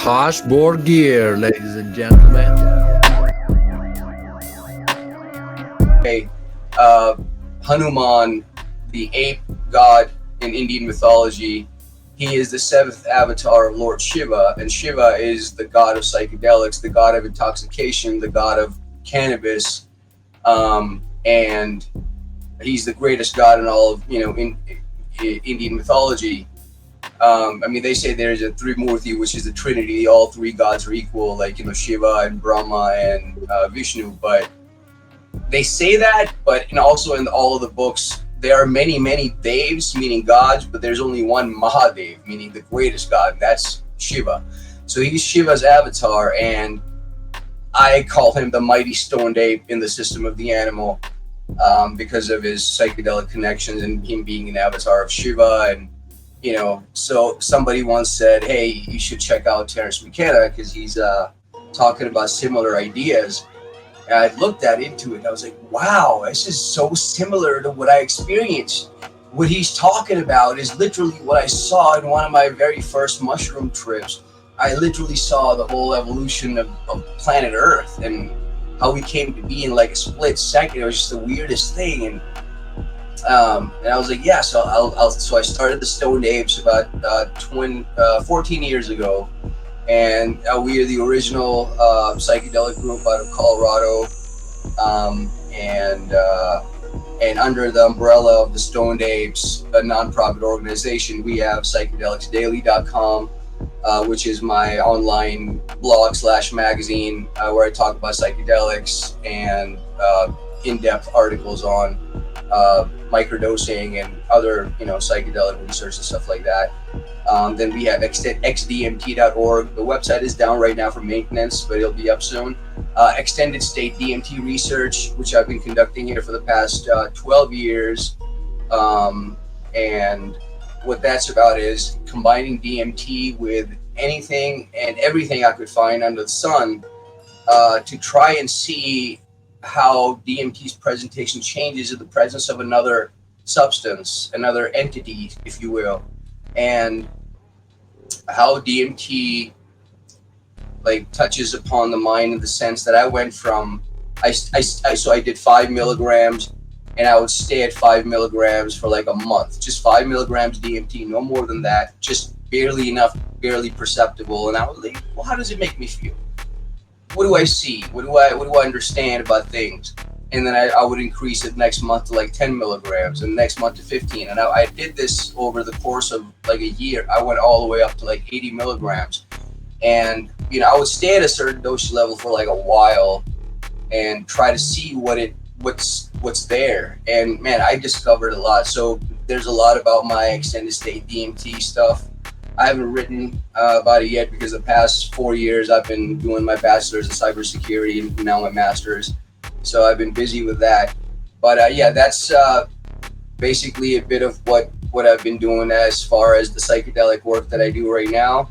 Hash Borgir, ladies and gentlemen. Hey, Hanuman, the ape god in Indian mythology, he is the seventh avatar of Lord Shiva, and Shiva is the god of psychedelics, the god of intoxication, the god of cannabis, and he's the greatest god in all of in Indian mythology. They say there's a Trimurti, which is the Trinity. All three gods are equal, like Shiva and Brahma and Vishnu. But they say that, and also in all of the books, there are many devs, meaning gods, but there's only one Mahadev, meaning the greatest god, and that's Shiva. So he's Shiva's avatar, and I call him the mighty stoned ape in the system of the animal, because of his psychedelic connections and him being an avatar of Shiva. And so somebody once said, hey, you should check out Terence McKenna because he's talking about similar ideas. And I looked into it and I was like, wow, this is so similar to what I experienced. What he's talking about is literally what I saw in one of my very first mushroom trips. I literally saw the whole evolution of planet Earth and how we came to be in like a split second. It was just the weirdest thing. And I was like, yeah, so so I started the Stoned Apes about 14 years ago. And we are the original psychedelic group out of Colorado, and under the umbrella of the Stoned Apes, a nonprofit organization, we have psychedelicsdaily.com, which is my online blog / magazine where I talk about psychedelics and in-depth articles on microdosing and other psychedelic research and stuff like that. Then we have xdmt.org. The website is down right now for maintenance, but it'll be up soon. Extended state DMT research, which I've been conducting here for the past 12 years. And what that's about is combining DMT with anything and everything I could find under the sun to try and see how DMT's presentation changes in the presence of another substance, another entity, if you will, and how DMT touches upon the mind in the sense that I went from so I did 5 milligrams, and I would stay at 5 milligrams for like a month, just 5 milligrams DMT, no more than that, just barely enough, barely perceptible. And I was like, well, how does it make me feel? What do I see? What do I understand about things? And then I would increase it next month to like 10 milligrams and next month to 15. And I did this over the course of like a year. I went all the way up to like 80 milligrams. And, I would stay at a certain dosage level for like a while and try to see what's there. And man, I discovered a lot. So there's a lot about my extended state DMT stuff. I haven't written about it yet because the past 4 years I've been doing my bachelor's in cybersecurity and now my master's. So I've been busy with that. But yeah, that's basically a bit of what I've been doing as far as the psychedelic work that I do right now.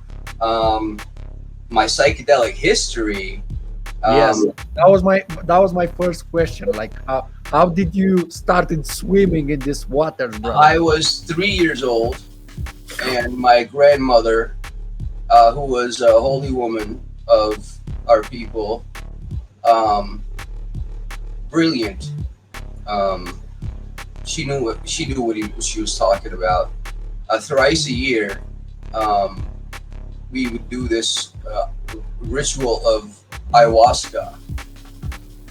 My psychedelic history. Yes, that was my first question. Like, how did you started swimming in this water, bro? I was 3 years old, and my grandmother, who was a holy woman of our people, brilliant. She knew what she was talking about. Thrice a year, we would do this ritual of ayahuasca,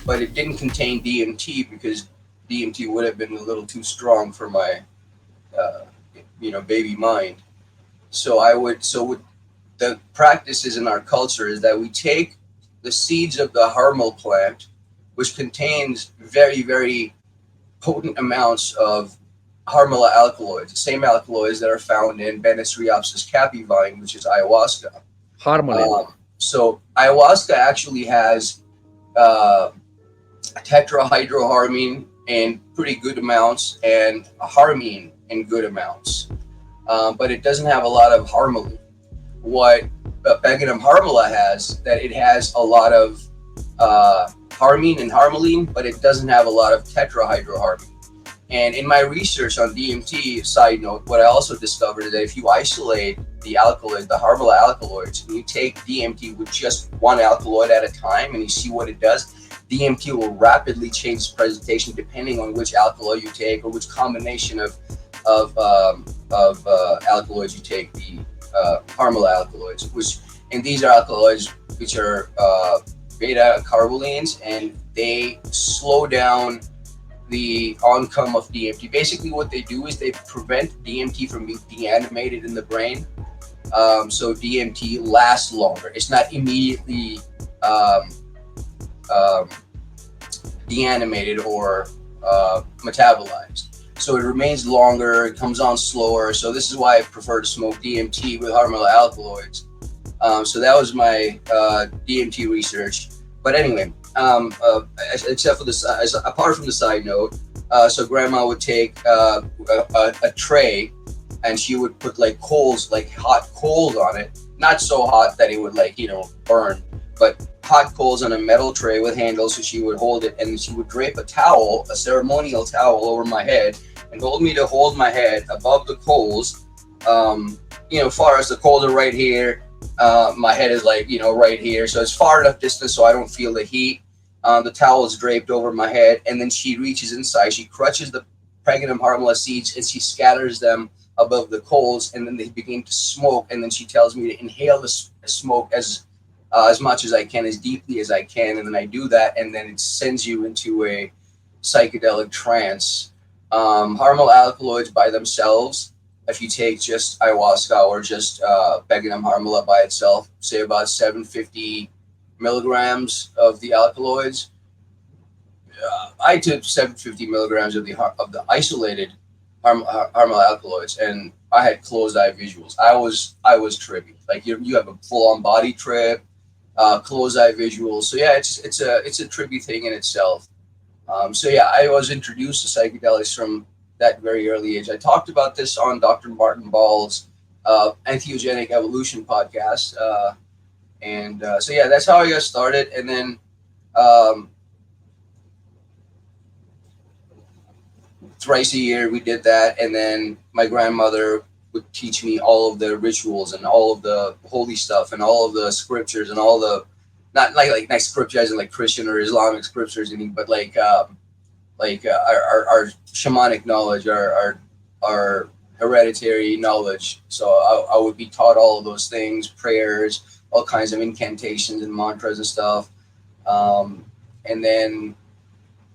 but it didn't contain DMT because DMT would have been a little too strong for my baby mind. So the practices in our culture is that we take the seeds of the harmal plant, which contains very, very potent amounts of harmala alkaloids, the same alkaloids that are found in Banisteriopsis capi vine, which is ayahuasca. Harmala. So ayahuasca actually has tetrahydroharmine in pretty good amounts and harmine in good amounts, but it doesn't have a lot of harmaline. What Beganum harmala has, that it has a lot of harmine and harmaline, but it doesn't have a lot of tetrahydroharmine. And in my research on DMT, side note, what I also discovered is that if you isolate the alkaloids, the harmful alkaloids, and you take DMT with just one alkaloid at a time and you see what it does, DMT will rapidly change its presentation depending on which alkaloid you take or which combination of alkaloids you take, the harmful alkaloids, and these are alkaloids which are beta carbolines, and they slow down the oncome of DMT. Basically, what they do is they prevent DMT from being deanimated in the brain. So DMT lasts longer. It's not immediately deanimated or metabolized. So it remains longer, it comes on slower. So this is why I prefer to smoke DMT with harmful alkaloids. So that was my DMT research. But anyway, except for this, apart from the side note, so grandma would take a tray, and she would put like coals, like hot coals on it. Not so hot that it would burn, but hot coals on a metal tray with handles. So she would hold it, and she would drape a towel, a ceremonial towel, over my head, and told me to hold my head above the coals. Far as the coals are right here, my head is right here, so it's far enough distance so I don't feel the heat. The towel is draped over my head, and then she reaches inside, she crushes the Pregnum harmala seeds, and she scatters them above the coals, and then they begin to smoke. And then she tells me to inhale the smoke as much as I can, as deeply as I can, and then I do that, and then it sends you into a psychedelic trance. Harmful alkaloids by themselves, if you take just ayahuasca or just Pregnum harmala by itself, say about 750 milligrams of the alkaloids. I took 750 milligrams of the isolated harmful alkaloids, and I had closed eye visuals. I was trippy. Like you have a full on body trip, closed eye visuals. So yeah, it's a trippy thing in itself. So yeah, I was introduced to psychedelics from that very early age. I talked about this on Dr. Martin Ball's Entheogenic Evolution podcast. So yeah, that's how I got started. And then thrice a year we did that. And then my grandmother would teach me all of the rituals and all of the holy stuff and all of the scriptures and all the, not like scriptures and like Christian or Islamic scriptures, but our shamanic knowledge, our hereditary knowledge. So I would be taught all of those things, prayers, all kinds of incantations and mantras and stuff. And then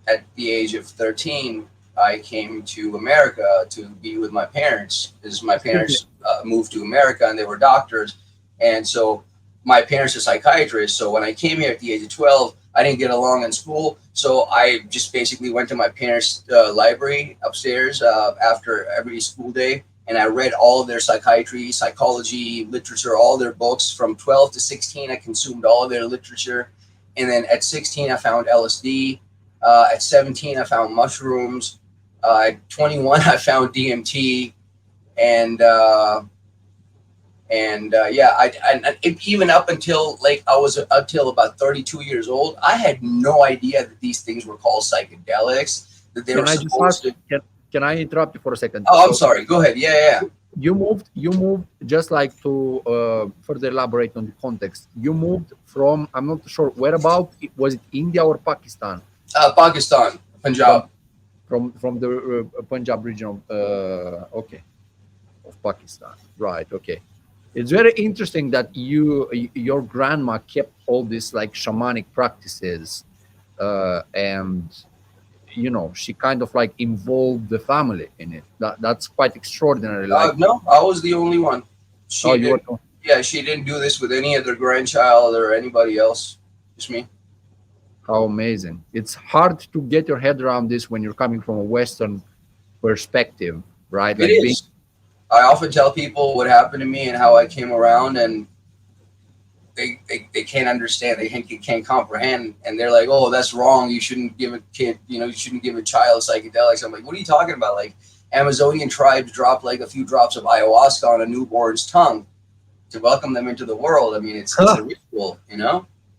at the age of 13, I came to America to be with my parents, because my parents moved to America and they were doctors. And so my parents are psychiatrists. So when I came here at the age of 12, I didn't get along in school. So I just basically went to my parents' library upstairs after every school day. And I read all of their psychiatry, psychology, literature, all their books. From 12 to 16, I consumed all of their literature. And then at 16, I found LSD. At 17, I found mushrooms. At 21, I found DMT. And even up until until about 32 years old, I had no idea that these things were called psychedelics, that they were supposed to. Can I interrupt you for a second? Oh, I'm sorry. Go ahead. Yeah. You moved just like to further elaborate on the context. You moved from, I'm not sure where about, was it India or Pakistan? Pakistan, Punjab. From the Punjab region of Pakistan, right? Okay. It's very interesting that your grandma kept all these like shamanic practices, and she kind of like involved the family in it. That's quite extraordinary. No, I was the only one. She didn't do this with any other grandchild or anybody else. Just me. How amazing. It's hard to get your head around this when you're coming from a Western perspective, right? It is. I often tell people what happened to me and how I came around, and they can't understand. They can't comprehend, and they're like, "Oh, that's wrong. You shouldn't give a kid, you shouldn't give a child psychedelics." I'm like, "What are you talking about? Like, Amazonian tribes drop like a few drops of ayahuasca on a newborn's tongue to welcome them into the world. I mean, it's a ritual,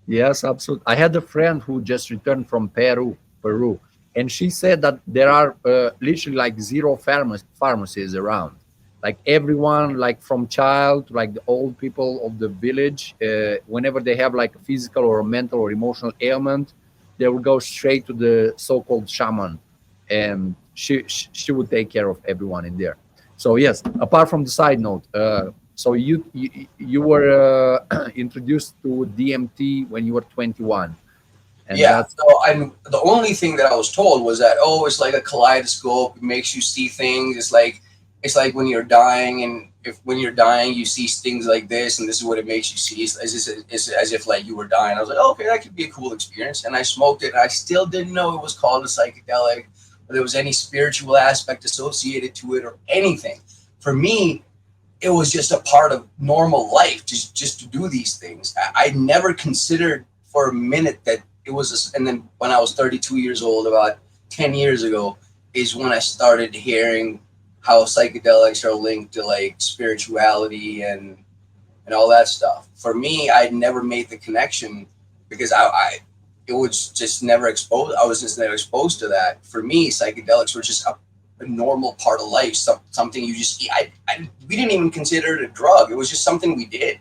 Yes, absolutely. I had a friend who just returned from Peru, and she said that there are literally like zero pharmacies around. Like everyone, like from child to like the old people of the village, whenever they have like a physical or a mental or emotional ailment, they will go straight to the so-called shaman, and she would take care of everyone in there. So yes, apart from the side note, so you were introduced to DMT when you were 21, and Yeah. that's So I'm the only thing that I was told was that, oh, it's like a kaleidoscope. It makes you see things. It's like when you're dying, and if when you're dying you see things like this, and this is what it makes you see. It's as if like you were dying. I was like, oh, okay, that could be a cool experience. And I smoked it, and I still didn't know it was called a psychedelic, or there was any spiritual aspect associated to it or anything. For me, it was just a part of normal life, just to do these things. I never considered for a minute that it was. And then when I was 32 years old, about 10 years ago, is when I started hearing how psychedelics are linked to like spirituality and all that stuff. For me, I'd never made the connection because I it was just never exposed. I was just never exposed to that. For me, psychedelics were just a normal part of life, something you just eat. We didn't even consider it a drug. It was just something we did,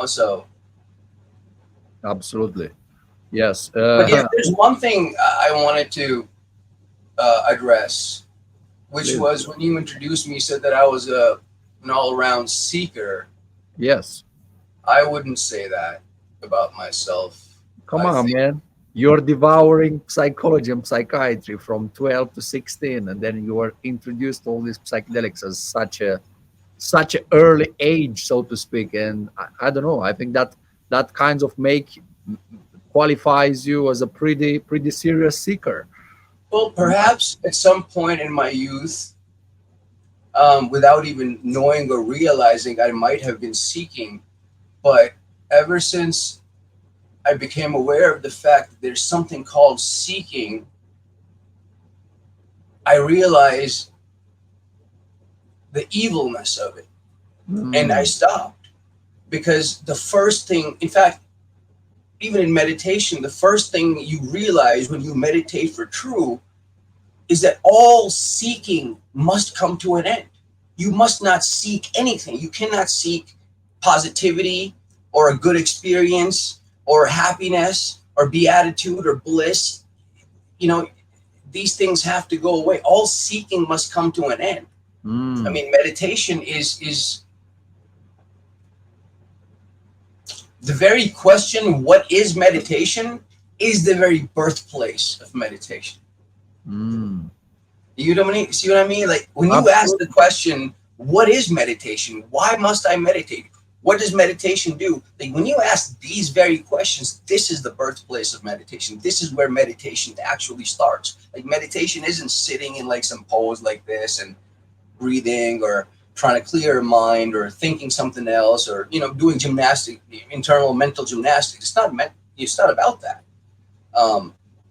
so. absolutely yes. But yeah, there's one thing I wanted to address, which Please. was when you introduced me, you said that I was an all-around seeker. Yes. I wouldn't say that about myself. Come I on, think, man. You're devouring psychology and psychiatry from 12 to 16, and then you were introduced to all these psychedelics as such an early age, so to speak. And I don't know. I think that kinds of make qualifies you as a pretty serious seeker. well, perhaps at some point in my youth, without even knowing or realizing, I might have been seeking. But ever since I became aware of the fact that there's something called seeking, I realized the evilness of it. And I Mm, stopped, because the first thing, in fact, even in meditation, the first thing you realize when you meditate for true is that all seeking must come to an end. You must not seek anything. You cannot seek positivity or a good experience or happiness or beatitude or bliss. You know, these things have to go away. All seeking must come to an end. I mm, mean, meditation is the very question, what is meditation, is the very birthplace of meditation. mm. You know what I mean? See what I mean? Like when you ask the Absolutely. question, what is meditation? Why must I meditate? What does meditation do? Like when you ask these very questions, this is the birthplace of meditation. This is where meditation actually starts. Like meditation isn't sitting in like some pose like this and breathing or trying to clear your mind or thinking something else or doing gymnastic, internal mental gymnastics. It's not about that.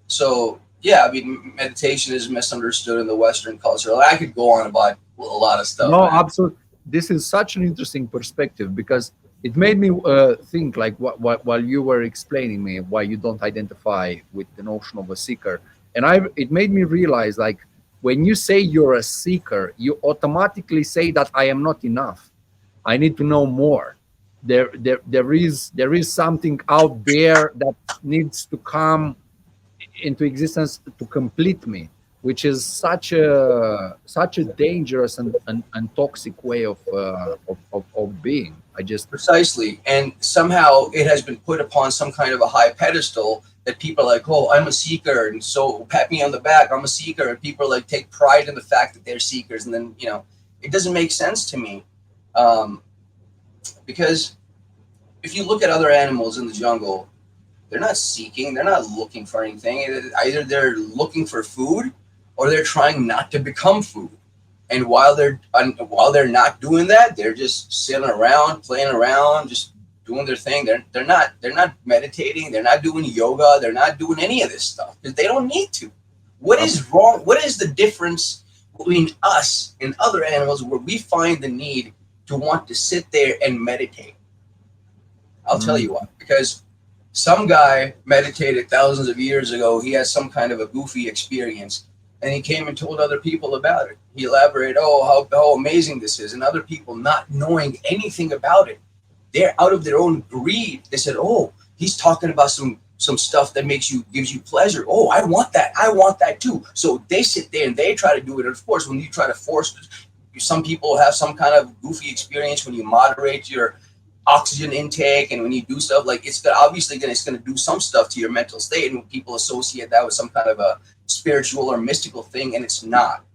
So yeah, I mean, meditation is misunderstood in the Western culture. I could go on about a lot of stuff, No, man. absolutely. This is such an interesting perspective because it made me think like while you were explaining me why you don't identify with the notion of a seeker, and it made me realize like when you say you're a seeker, you automatically say that I am not enough. I need to know more. There is something out there that needs to come into existence to complete me, which is such a dangerous and toxic way of being. I just Precisely. And somehow it has been put upon some kind of a high pedestal that people are like, oh, I'm a seeker. And so pat me on the back, I'm a seeker. And people like take pride in the fact that they're seekers. And then, it doesn't make sense to me. Um, because if you look at other animals in the jungle, they're not seeking, they're not looking for anything. Either they're looking for food or they're trying not to become food. And while they're not doing that, they're just sitting around, playing around, just doing their thing. They're not meditating, they're not doing yoga, they're not doing any of this stuff because they don't need to. What is wrong? What is the difference between us and other animals where we find the need to want to sit there and meditate? I'll tell mm, you what, because Some guy meditated thousands of years ago. He had some kind of a goofy experience, and he came and told other people about it. He elaborated, oh, how amazing this is. And other people, not knowing anything about it, they're out of their own greed. They said, oh, he's talking about some stuff that gives you pleasure. Oh, I want that too. So they sit there and they try to do it. And of course, when you try to force, some people have some kind of goofy experience when you moderate your oxygen intake, and when you do stuff like it's going to do some stuff to your mental state, and people associate that with some kind of a spiritual or mystical thing, and it's not.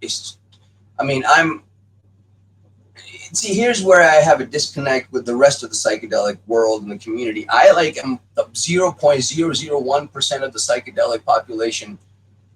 Here's where I have a disconnect with the rest of the psychedelic world and the community. I am 0.001% of the psychedelic population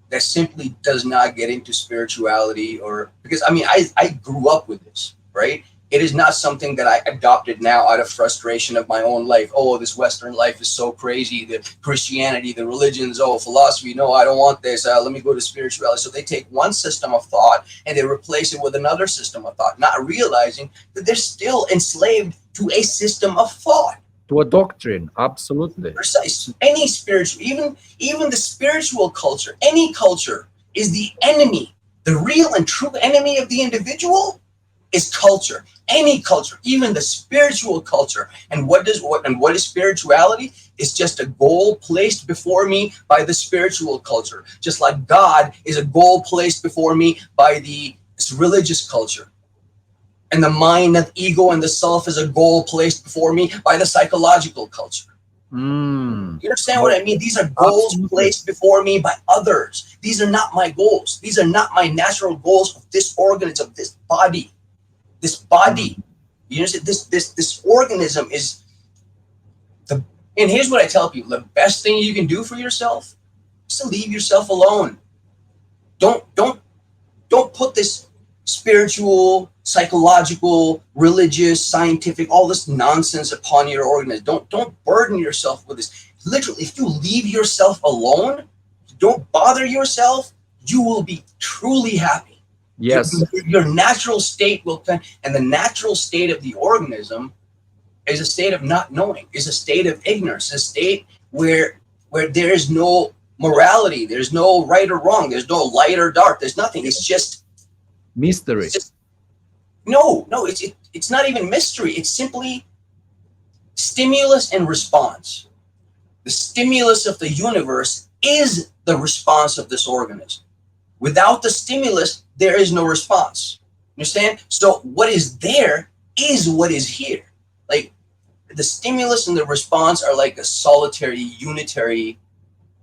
that simply does not get into spirituality, or because I grew up with this, right? It is not something that I adopted now out of frustration of my own life. Oh, this Western life is so crazy. The Christianity, the religions, philosophy. No, I don't want this. Let me go to spirituality. So they take one system of thought and they replace it with another system of thought, not realizing that they're still enslaved to a system of thought. To a doctrine, absolutely. Precise. Any spiritual, even the spiritual culture, any culture is the enemy. The real and true enemy of the individual is culture. Any culture, even the spiritual culture. And what is spirituality? It's just a goal placed before me by the spiritual culture. Just like God is a goal placed before me by the religious culture. And the mind of ego and the self is a goal placed before me by the psychological culture. You understand what I mean? These are goals placed before me by others. These are not my goals. These are not my natural goals of this organism, of this body. This body, you understand? This organism is and here's what I tell people: the best thing you can do for yourself is to leave yourself alone. Don't put this spiritual, psychological, religious, scientific, all this nonsense upon your organism. Don't burden yourself with this. Literally, if you leave yourself alone, don't bother yourself, you will be truly happy. Yes. Your natural state will come, and the natural state of the organism is a state of not knowing, is a state of ignorance, a state where there is no morality, there's no right or wrong, there's no light or dark, there's nothing. It's just mystery. It's not even mystery. It's simply stimulus and response. The stimulus of the universe is the response of this organism. Without the stimulus, there is no response. Understand? So what is there is what is here. Like the stimulus and the response are like a solitary, unitary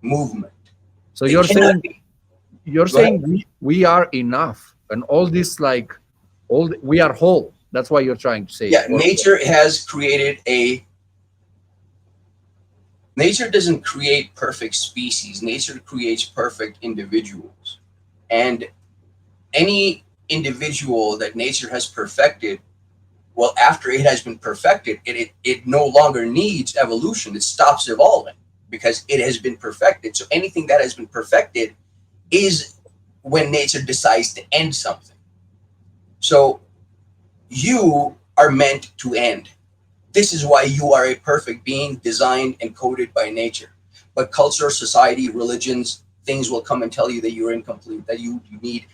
movement. So you're saying we are enough, and all this we are whole. That's why you're trying to say. Yeah, nature has created Nature doesn't create perfect species. Nature creates perfect individuals. And any individual that nature has perfected, well, after it has been perfected, it no longer needs evolution. It stops evolving because it has been perfected. So anything that has been perfected is when nature decides to end something. So you are meant to end. This is why you are a perfect being, designed and coded by nature. But culture, society, religions, things will come and tell you that you're incomplete, that you need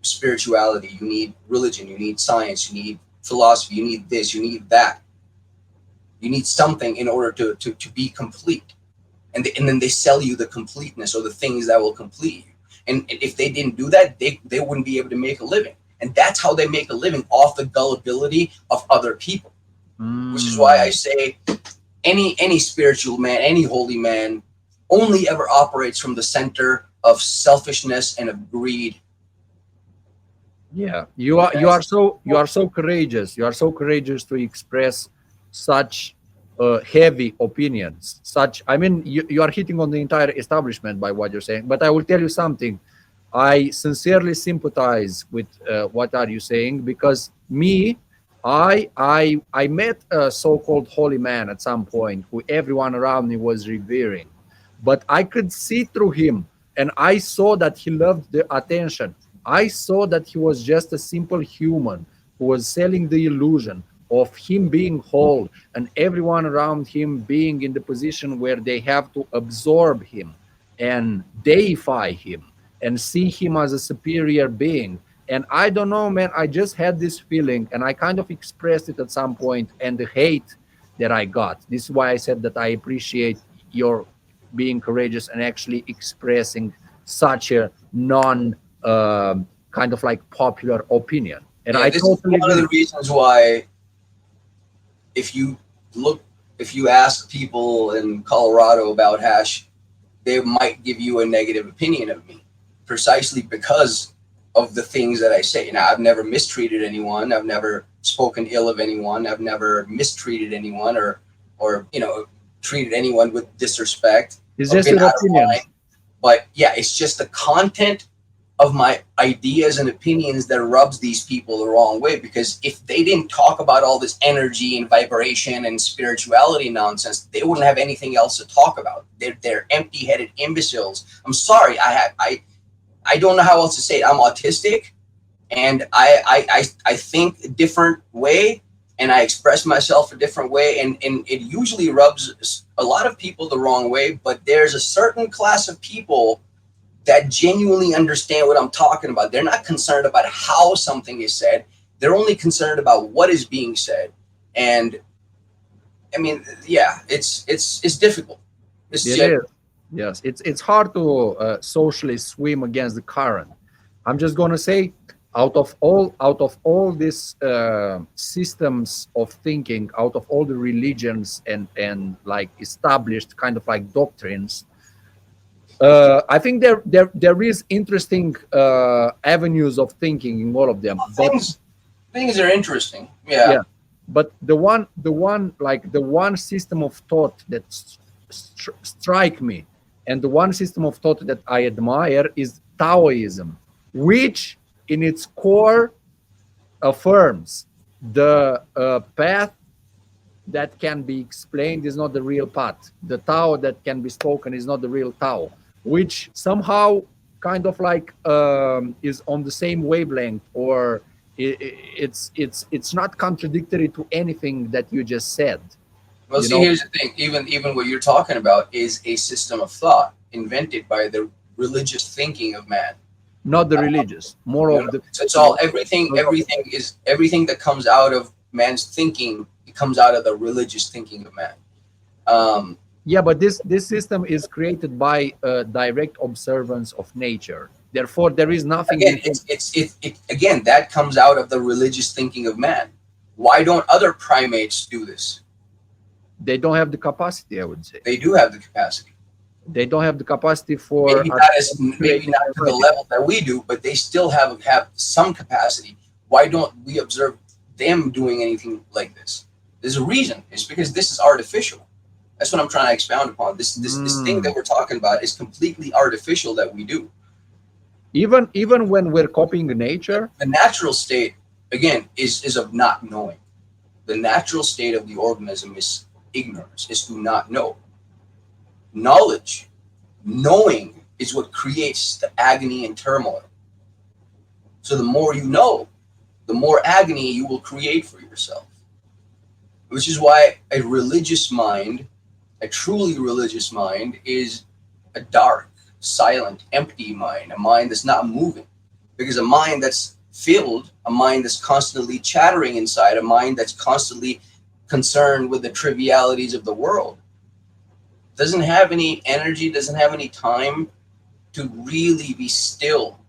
spirituality, you need religion, you need science, you need philosophy, you need this, you need that. You need something in order to be complete. And then they sell you the completeness or the things that will complete you. And if they didn't do that, they wouldn't be able to make a living. And that's how they make a living, off the gullibility of other people. Which is why I say any spiritual man, any holy man only ever operates from the center of selfishness and of greed. Yeah, you are so courageous. You are so courageous to express such heavy opinions. You are hitting on the entire establishment by what you're saying. But I will tell you something. I sincerely sympathize with what are you saying, because I met a so-called holy man at some point who everyone around me was revering, but I could see through him, and I saw that he loved the attention. I saw that he was just a simple human who was selling the illusion of him being whole and everyone around him being in the position where they have to absorb him and deify him and see him as a superior being. And I don't know, man, I just had this feeling and I kind of expressed it at some point, and the hate that I got. This is why I said that I appreciate your being courageous and actually expressing such a non kind of like popular opinion. And Yeah, I this totally is one of the agree. reasons why if you look, if you ask people in Colorado about hash, they might give you a negative opinion of me, precisely because of the things that I say. Now, I've never mistreated anyone. I've never spoken ill of anyone. I've never mistreated anyone or treated anyone with disrespect It's or just been your out of line. opinions. But yeah, it's just the content of my ideas and opinions that rubs these people the wrong way, because if they didn't talk about all this energy and vibration and spirituality nonsense, they wouldn't have anything else to talk about. They're empty-headed imbeciles. I'm sorry, I don't know how else to say it. I'm autistic, and I think a different way, and I express myself a different way, and it usually rubs a lot of people the wrong way. But there's a certain class of people that genuinely understand what I'm talking about. They're not concerned about how something is said. They're only concerned about what is being said. And I mean, yeah, it's difficult. It is. Yes, it's hard to socially swim against the current. I'm just gonna say, out of all these systems of thinking, out of all the religions and like established kind of like doctrines, I think there is interesting avenues of thinking in all of them. But Things are interesting. yeah, but the one system of thought that strike me, and the one system of thought that I admire is Taoism, which in its core affirms the path that can be explained is not the real path. The Tao that can be spoken is not the real Tao, which somehow kind of like is on the same wavelength, or it's not contradictory to anything that you just said. Well, You see, know, here's the thing. Even what you're talking about is a system of thought invented by the religious thinking of man. not the religious, more You of know, the. so it's all everything that comes out of man's thinking. It comes out of the religious thinking of man. Yeah, but this system is created by direct observance of nature. Therefore, there is nothing Again, we can. again, that comes out of the religious thinking of man. Why don't other primates do this? They don't have the capacity, I would say. They do have the capacity. They don't have the capacity for. Maybe not to the level that we do, but they still have some capacity. Why don't we observe them doing anything like this? There's a reason. It's because this is artificial. That's what I'm trying to expound upon. This thing that we're talking about is completely artificial that we do. Even when we're copying nature, The natural state, again, is of not knowing. The natural state of the organism is ignorance, is to not know. Knowledge, knowing, is what creates the agony and turmoil. So the more you know, the more agony you will create for yourself. Which is why a religious mind, a truly religious mind, is a dark, silent, empty mind, a mind that's not moving. Because a mind that's filled, a mind that's constantly chattering inside, a mind that's constantly concerned with the trivialities of the world, doesn't have any energy, doesn't have any time to really be still,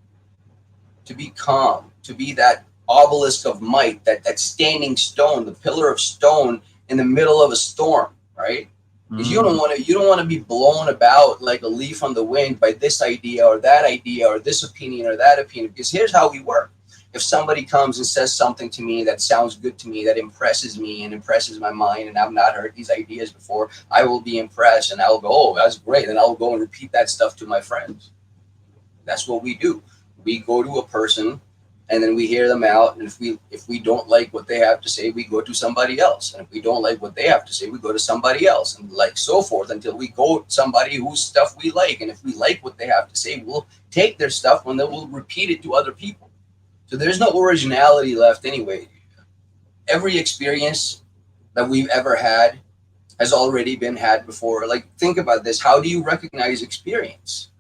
to be calm, to be that obelisk of might, that standing stone, the pillar of stone in the middle of a storm, right? Because you don't want to be blown about like a leaf on the wind by this idea or this opinion or that opinion. Because here's how we work. If somebody comes and says something to me that sounds good to me, that impresses me and impresses my mind, and I've not heard these ideas before, I will be impressed and I'll go, oh, that's great. And I'll go and repeat that stuff to my friends. That's what we do. We go to a person and then we hear them out. And if we don't like what they have to say, we go to somebody else. And if we don't like what they have to say, we go to somebody else, and like so forth until we go to somebody whose stuff we like. And if we like what they have to say, we'll take their stuff and then we'll repeat it to other people. So there's no originality left anyway. every experience that we've ever had has already been had before. Like, think about this. How do you recognize experience?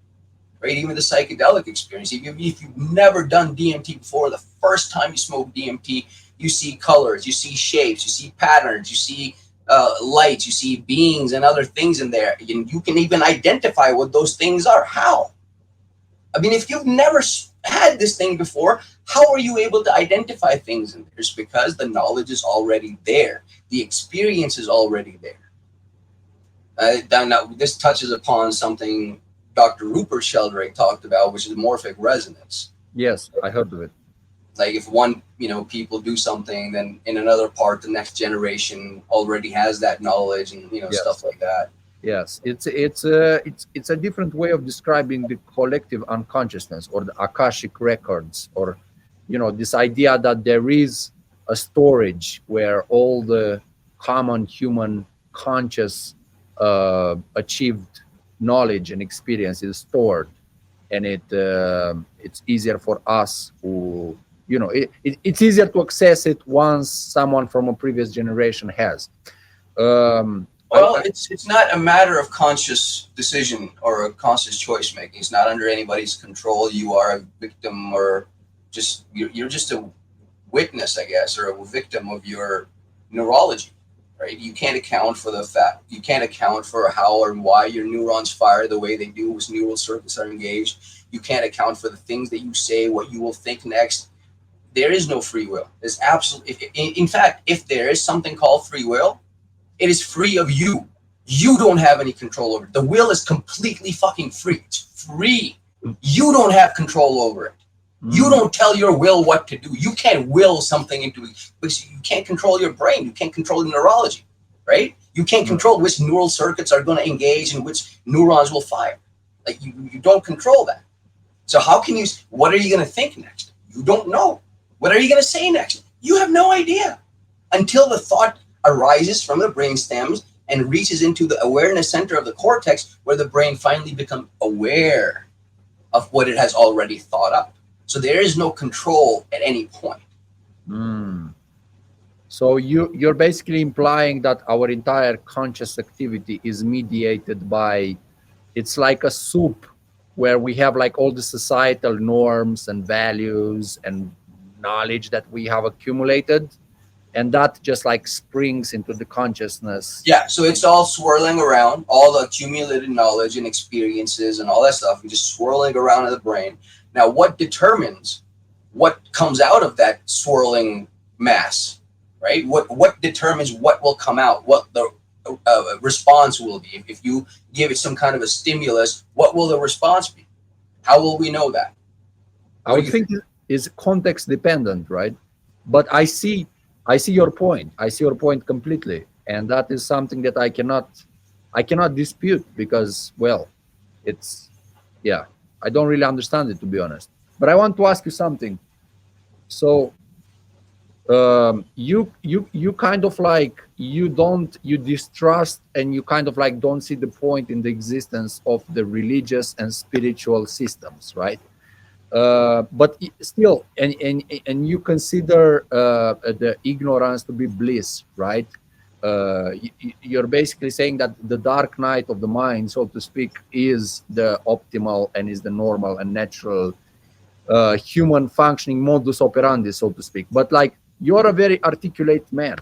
Right? Even the psychedelic experience. If you've never done DMT before, the first time you smoke DMT, you see colors, you see shapes, you see patterns, you see lights, you see beings and other things in there. You can even identify what those things are. How? I mean, if you've never had this thing before, how are you able to identify things in there? It's because the knowledge is already there. The experience is already there. Now, this touches upon something Dr. Rupert Sheldrake talked about, which is morphic resonance. Yes, I heard of it. Like, if one, people do something, then in another part, the next generation already has that knowledge, and Yes. stuff like that. Yes, it's a different way of describing the collective unconsciousness or the Akashic records, or this idea that there is a storage where all the common human conscious achieved knowledge and experience is stored, and it's easier for us who it's easier to access it once someone from a previous generation has. Well, it's not a matter of conscious decision or a conscious choice making. It's not under anybody's control. You are a victim, or you're just a witness, I guess, or a victim of your neurology, right? You can't account for the fact. You can't account for how or why your neurons fire the way they do, which neural circuits are engaged. You can't account for the things that you say, what you will think next. There is no free will. There's absolutely, in fact, if there is something called free will, it is free of you. You don't have any control over it. The will is completely fucking free. It's free. You don't have control over it. You don't tell your will what to do. You can't will something into it, because you can't control your brain. You can't control the neurology, right? You can't control which neural circuits are going to engage and which neurons will fire. Like, you don't control that. So how can you, what are you going to think next? You don't know. What are you going to say next? You have no idea until the thought arises from the brain stems and reaches into the awareness center of the cortex, where the brain finally becomes aware of what it has already thought up. So there is no control at any point. So you're basically implying that our entire conscious activity is mediated by, it's like a soup where we have like all the societal norms and values and knowledge that we have accumulated, and that just like springs into the consciousness. Yeah, so it's all swirling around, all the accumulated knowledge and experiences and all that stuff, and just swirling around in the brain. Now, what determines what comes out of that swirling mass, right? What determines what will come out, what the response will be? If you give it some kind of a stimulus, what will the response be? How will we know that? I would think is context dependent, right? But I see your point. I see your point completely, and that is something that I cannot dispute, because, well, it's, yeah, I don't really understand it, to be honest. But I want to ask you something. So you kind of like, you distrust, and you kind of like don't see the point in the existence of the religious and spiritual systems, right? But still, and you consider the ignorance to be bliss, right? You're basically saying that the dark night of the mind, so to speak, is the optimal and is the normal and natural human functioning modus operandi, so to speak. But like, you're a very articulate man.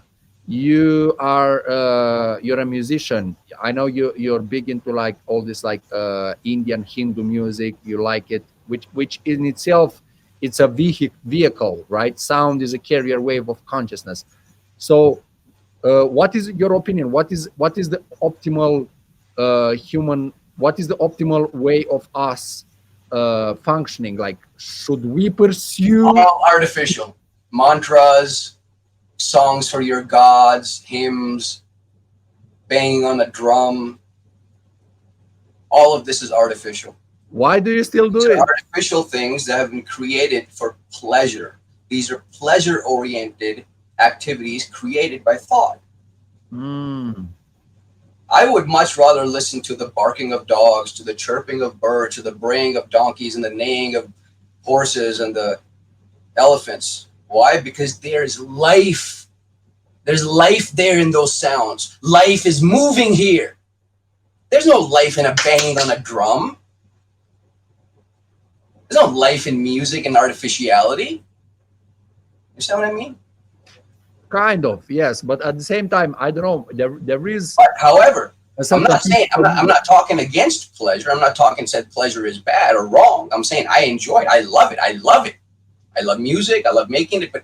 You're a musician. I know you're big into like all this like Indian Hindu music. You like it, which in itself, it's a vehicle, right? Sound is a carrier wave of consciousness. So what is your opinion? What is the optimal human, what is the optimal way of us functioning? Like, should we pursue all artificial mantras, songs for your gods, hymns, banging on the drum? All of this is artificial. Why do you still do it? Artificial things that have been created for pleasure. These are pleasure-oriented activities created by thought. I would much rather listen to the barking of dogs, to the chirping of birds, to the braying of donkeys, and the neighing of horses and the elephants. Why? Because there's life There's life there in those sounds. Life is moving here. There's no life in a banging on a drum. There's no life in music and artificiality. You understand what I mean? Kind of, yes, but at the same time, I don't know. There is. But however, I'm something- not saying I'm not talking against pleasure. I'm not talking said pleasure is bad or wrong. I'm saying I enjoy it. I love it. I love it. I love music. I love making it. But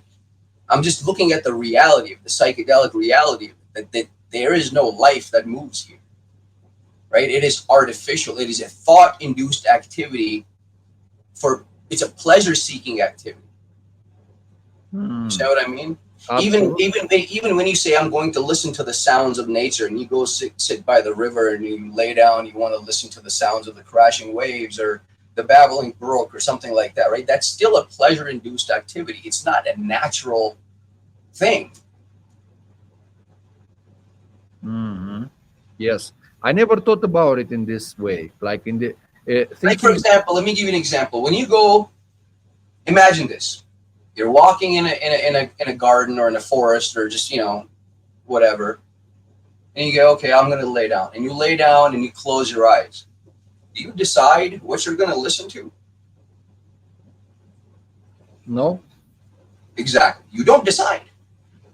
I'm just looking at the reality of the psychedelic reality that there is no life that moves here. Right? It is artificial. It is a thought-induced activity. It's a pleasure-seeking activity. You know what I mean? Even when you say I'm going to listen to the sounds of nature, and you go sit by the river and you lay down, you want to listen to the sounds of the crashing waves or the babbling brook or something like that, right? That's still a pleasure-induced activity. It's not a natural thing. Yes, I never thought about it in this way. Like in the like for example, let me give you an example. When you go, imagine this: you're walking in a garden or in a forest or just whatever, and you go, okay, I'm going to lay down, and you lay down and you close your eyes. Do you decide what you're going to listen to? No. Exactly. You don't decide.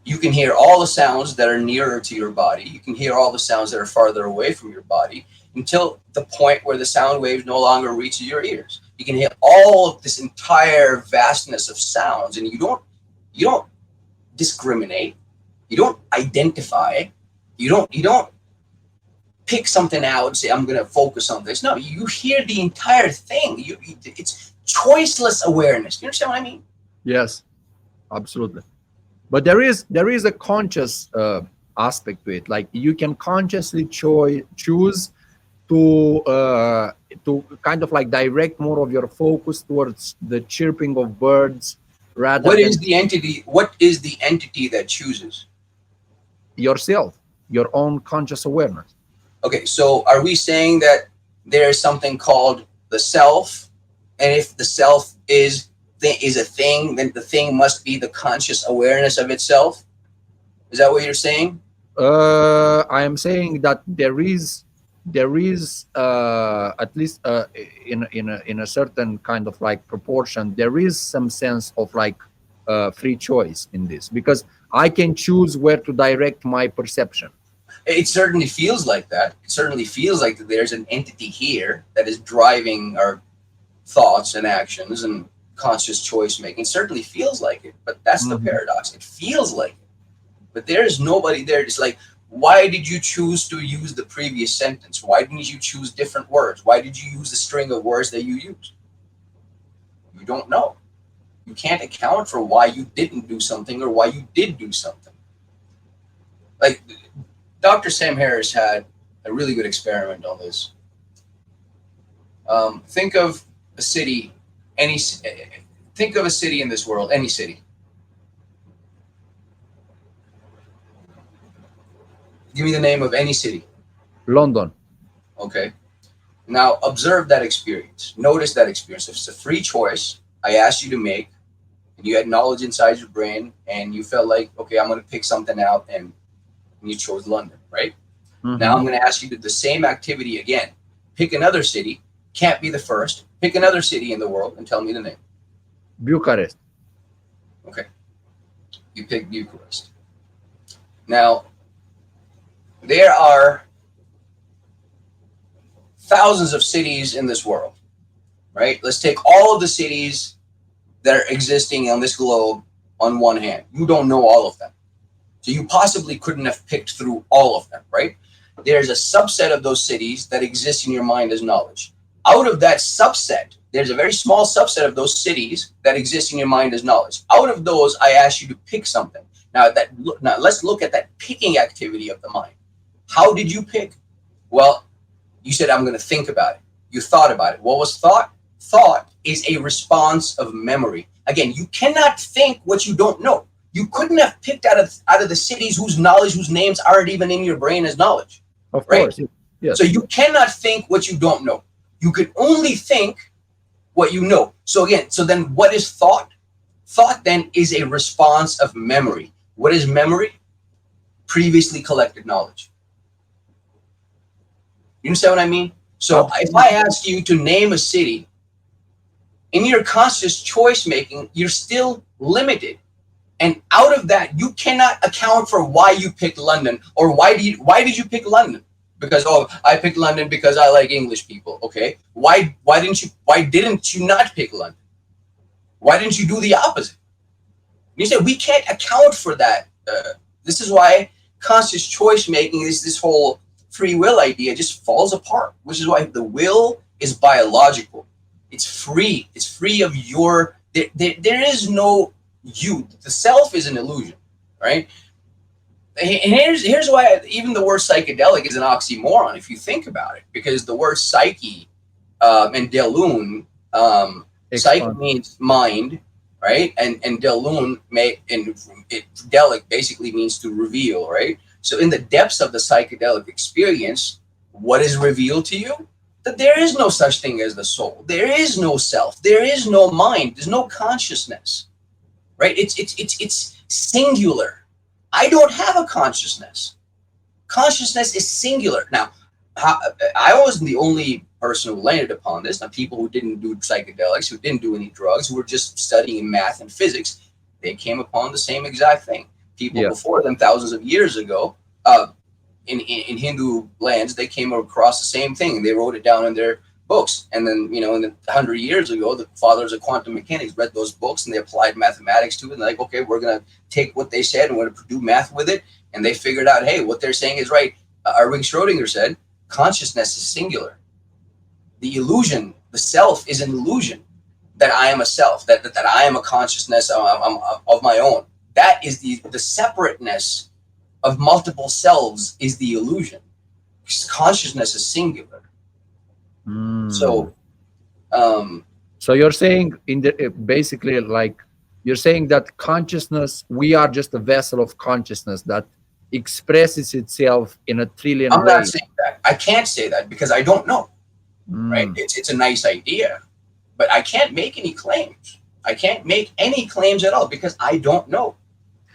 You can hear all the sounds that are nearer to your body. You can hear all the sounds that are farther away from your body until the point where the sound waves no longer reach your ears. You can hear all of this entire vastness of sounds, and you don't discriminate. You don't identify. You don't pick something out and say, I'm going to focus on this. No, you hear the entire thing. It's choiceless awareness. You understand what I mean? Yes, absolutely. But there is a conscious aspect to it. Like you can consciously choose to kind of like direct more of your focus towards the chirping of birds rather What than is the entity that chooses? yourself, your own conscious awareness. Okay, so are we saying that there's something called the self, and if the self is a thing, then the thing must be the conscious awareness of itself? Is that what you're saying? I am saying that there is at least in a certain kind of like proportion, there is some sense of like free choice in this, because I can choose where to direct my perception. It certainly feels like that. It certainly feels like that there's an entity here that is driving our thoughts and actions and conscious choice making. It certainly feels like it, but that's the paradox. It feels like it, but there's nobody there. It's like, why did you choose to use the previous sentence? Why didn't you choose different words? Why did you use the string of words that you used? You don't know. You can't account for why you didn't do something or why you did do something. Like Dr. Sam Harris had a really good experiment on this. Think of a city, think of a city in this world, any city. Give me the name of any city. London. Okay. Now observe that experience. Notice that experience. If it's a free choice I asked you to make, and you had knowledge inside your brain, and you felt like, okay, I'm going to pick something out, and you chose London, right? Now I'm going to ask you to do the same activity again. Pick another city. Can't be the first. Pick another city in the world and tell me the name. Bucharest. Okay. You pick Bucharest. Now, there are thousands of cities in this world, right? Let's take all of the cities that are existing on this globe on one hand. You don't know all of them. So you possibly couldn't have picked through all of them, right? There's a subset of those cities that exists in your mind as knowledge. Out of that subset, there's a very small subset of those cities that exist in your mind as knowledge. Out of those, I asked you to pick something. Now let's look at that picking activity of the mind. How did you pick? Well, you said, I'm going to think about it. You thought about it. What was thought? Thought is a response of memory. Again, you cannot think what you don't know. You couldn't have picked out of the cities whose names aren't even in your brain as knowledge. Of right? course. Yes. So you cannot think what you don't know. You could only think what you know. So then what is thought? Thought then is a response of memory. What is memory? previously collected knowledge. You understand what I mean? So if I ask you to name a city, in your conscious choice making, you're still limited. And out of that, you cannot account for why you picked London, or why did you pick London? Because, oh, I picked London because I like English people. Okay, why didn't you not pick London? Why didn't you do the opposite? You said we can't account for that. This is why conscious choice making, this whole free will idea just falls apart. Which is why the will is biological. It's free. It's free of your. There is no you. The self is an illusion, right? And here's why even the word psychedelic is an oxymoron if you think about it, because the word psyche and delune, psyche means mind, right? And delune delic basically means to reveal, right? So in the depths of the psychedelic experience, what is revealed to you? That there is no such thing as the soul. There is no self. There is no mind. There's no consciousness, right? It's singular. I don't have a consciousness. Consciousness is singular. Now, I wasn't the only person who landed upon this. Now, people who didn't do psychedelics, who didn't do any drugs, who were just studying math and physics, they came upon the same exact thing. People before them, thousands of years ago, in Hindu lands, they came across the same thing, and they wrote it down in their books. And then, in 100 years ago, the fathers of quantum mechanics read those books and they applied mathematics to it. And they're like, okay, we're going to take what they said and we're going to do math with it. And they figured out, hey, what they're saying is right. Erwin Schrödinger said, consciousness is singular. The illusion, the self is an illusion that I am a self, that I am a consciousness of my own. That is the separateness of multiple selves is the illusion. Consciousness is singular. So you're saying basically, like, you're saying that consciousness, we are just a vessel of consciousness that expresses itself in a trillion ways. I'm not saying that. I can't say that because I don't know. Right? It's a nice idea, but I can't make any claims. I can't make any claims at all because I don't know.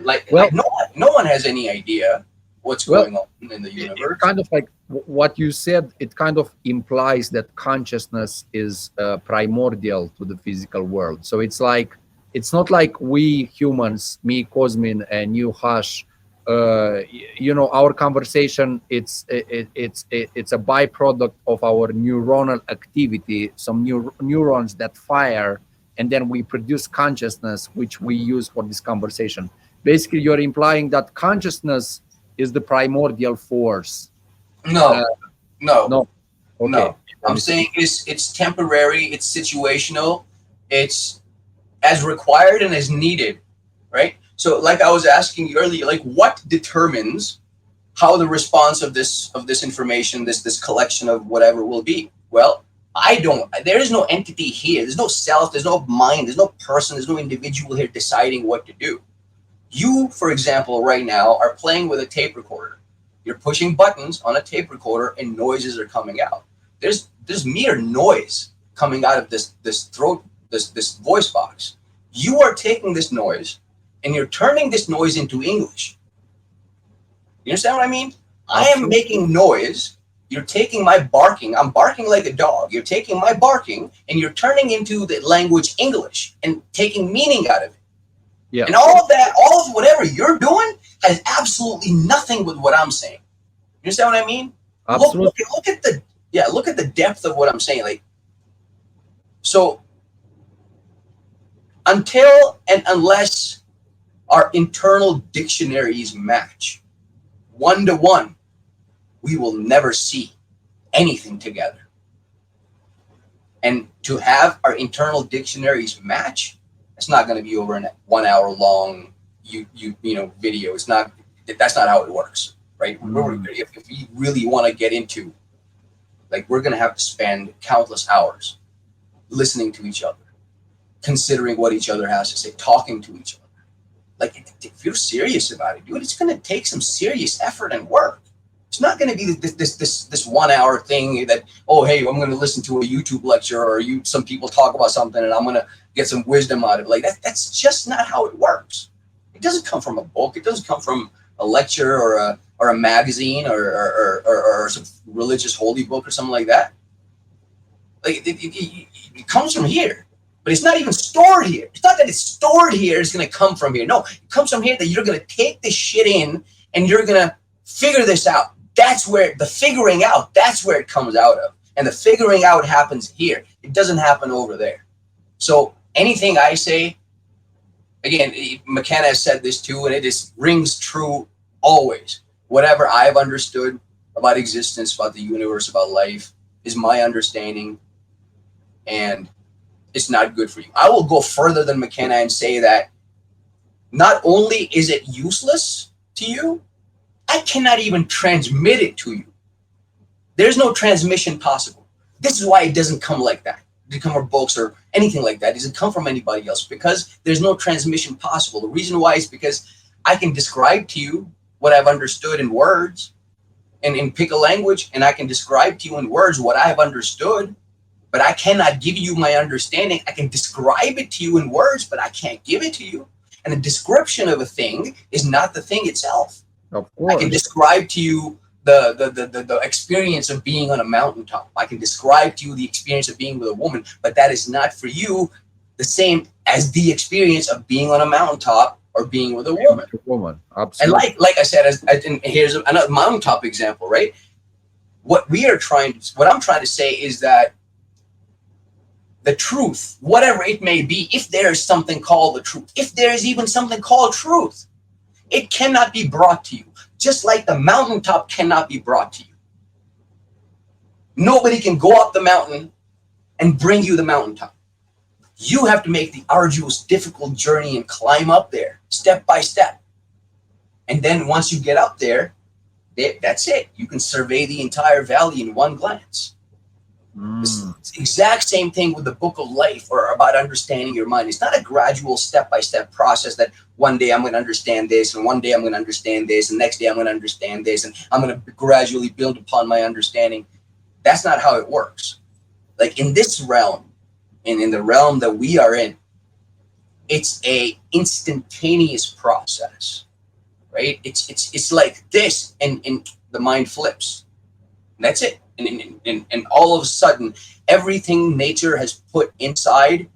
Like no one has any idea what's going on in the universe. Kind of like what you said, it kind of implies that consciousness is primordial to the physical world. So it's like, it's not like we humans, me, Cosmin, and you, Hash, our conversation, it's a byproduct of our neuronal activity, some neurons that fire, and then we produce consciousness, which we use for this conversation. Basically, you're implying that consciousness is the primordial force. No. Okay. No. I'm saying it's temporary, it's situational, it's as required and as needed, right? So like I was asking you earlier, like what determines how the response of this information, this collection of whatever will be? Well, there is no entity here. There's no self, there's no mind, there's no person, there's no individual here deciding what to do. You, for example, right now are playing with a tape recorder. You're pushing buttons on a tape recorder and noises are coming out. There's mere noise coming out of this voice box. You are taking this noise and you're turning this noise into English. You understand what I mean? I am making noise. You're taking my barking. I'm barking like a dog. You're taking my barking and you're turning into the language English and taking meaning out of it. Yeah. And all of whatever you're doing has absolutely nothing with what I'm saying. You understand what I mean? Absolutely. Look at the depth of what I'm saying. Like, so until and unless our internal dictionaries match 1-to-1, we will never see anything together. And to have our internal dictionaries match, it's not going to be over a 1 hour long video. It's not. That's not how it works, right? If we really want to get into, like, we're going to have to spend countless hours listening to each other, considering what each other has to say, talking to each other. Like, if you're serious about it, dude, it's going to take some serious effort and work. It's not going to be this 1 hour thing that, oh, hey, I'm going to listen to a YouTube lecture or some people talk about something and I'm going to get some wisdom out of it. Like that's just not how it works. It doesn't come from a book. It doesn't come from a lecture or a magazine or some religious holy book or something like that. Like it comes from here, but it's not even stored here. It's not that it's stored here. It's going to come from here. No, it comes from here that you're going to take this shit in and you're going to figure this out. That's where the figuring out, that's where it comes out of. And the figuring out happens here. It doesn't happen over there. So anything I say, again, McKenna has said this too, and it just rings true always. Whatever I've understood about existence, about the universe, about life, is my understanding, and it's not good for you. I will go further than McKenna and say that not only is it useless to you, I cannot even transmit it to you. There's no transmission possible. This is why it doesn't come like that. It doesn't come from books or anything like that. It doesn't come from anybody else, because there's no transmission possible. The reason why is because I can describe to you what I've understood in words and pick a language, and I can describe to you in words what I have understood, but I cannot give you my understanding. I can describe it to you in words, but I can't give it to you. And the description of a thing is not the thing itself. Of course. I can describe to you the experience of being on a mountaintop. I can describe to you the experience of being with a woman, but that is not for you the same as the experience of being on a mountaintop or being with a woman. Absolutely. And like I said, and here's another mountaintop example, right? What I'm trying to say is that the truth, whatever it may be, if there is something called the truth, if there is even something called truth, it cannot be brought to you. Just like the mountaintop cannot be brought to you. Nobody can go up the mountain and bring you the mountaintop. You have to make the arduous, difficult journey and climb up there step by step. And then once you get up there, that's it. You can survey the entire valley in one glance. It's the exact same thing with the book of life, or about understanding your mind. It's not a gradual step-by-step process that one day I'm going to understand this, and one day I'm going to understand this, and next day I'm going to understand this, and I'm going to gradually build upon my understanding. That's not how it works. Like in this realm, and in the realm that we are in, it's a instantaneous process, right? It's like this, and the mind flips. And that's it. And all of a sudden, everything nature has put inside,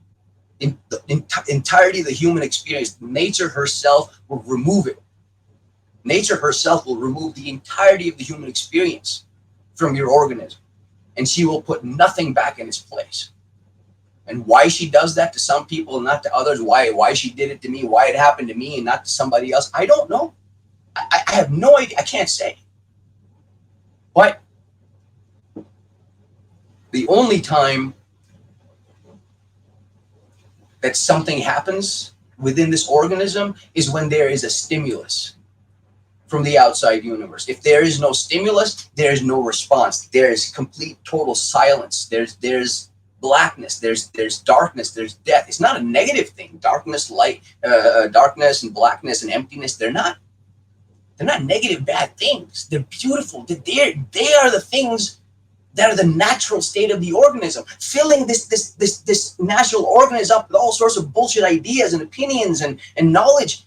in the entirety of the human experience, nature herself will remove it. Nature herself will remove the entirety of the human experience from your organism, and she will put nothing back in its place. And why she does that to some people and not to others, why she did it to me, why it happened to me and not to somebody else, I don't know. I have no idea. I can't say. But the only time that something happens within this organism is when there is a stimulus from the outside universe. If there is no stimulus, there is no response. There is complete total silence. There's blackness. There's darkness. There's death. It's not a negative thing. Darkness, light, darkness and blackness and emptiness. They're not negative, bad things. They're beautiful. They are the things that are the natural state of the organism, filling this natural organism up with all sorts of bullshit ideas and opinions and knowledge.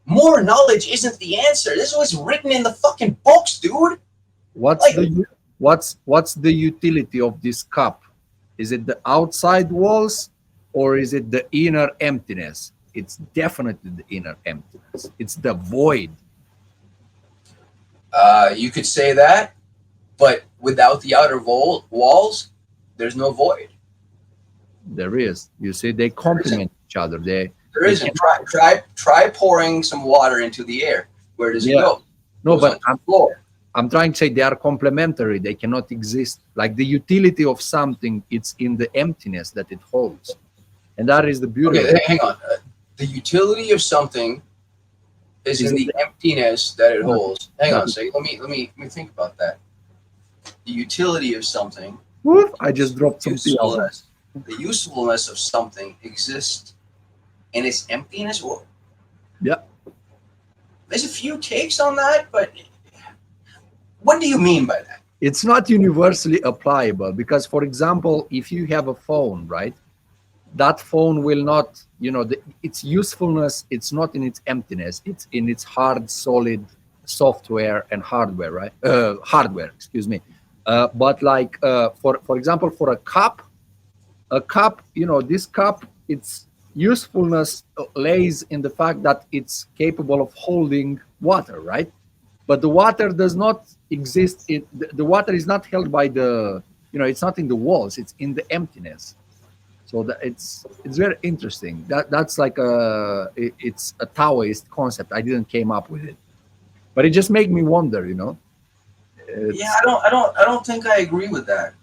More knowledge isn't the answer. This is what's written in the fucking books, dude. What's the utility of this cup? Is it the outside walls, or is it the inner emptiness? It's definitely the inner emptiness. It's the void. You could say that. But without the outer walls, there's no void. There is. You see, they complement each other. There isn't. Try pouring some water into the air. Where does it go? No, but I'm trying to say they are complementary. They cannot exist. Like the utility of something, it's in the emptiness that it holds. And that is the beauty. Okay, hang on. The utility of something is in the emptiness that it holds. Hang on a second. Let me think about that. The utility of something. Whoop, I just dropped some usefulness. The usefulness of something exists in its emptiness. Well, yeah. There's a few takes on that, but what do you mean by that? It's not universally applicable because, for example, if you have a phone, right? that phone will not, its usefulness, it's not in its emptiness, it's in its hard, solid software and hardware, right? Hardware, excuse me. But like, for example, for a cup, this cup, its usefulness lays in the fact that it's capable of holding water, right? But the water does not exist. The water is not held by it's not in the walls. It's in the emptiness. So that it's very interesting. That's like it's a Taoist concept. I didn't came up with it, but it just made me wonder. Yeah, It's I don't think I agree with that.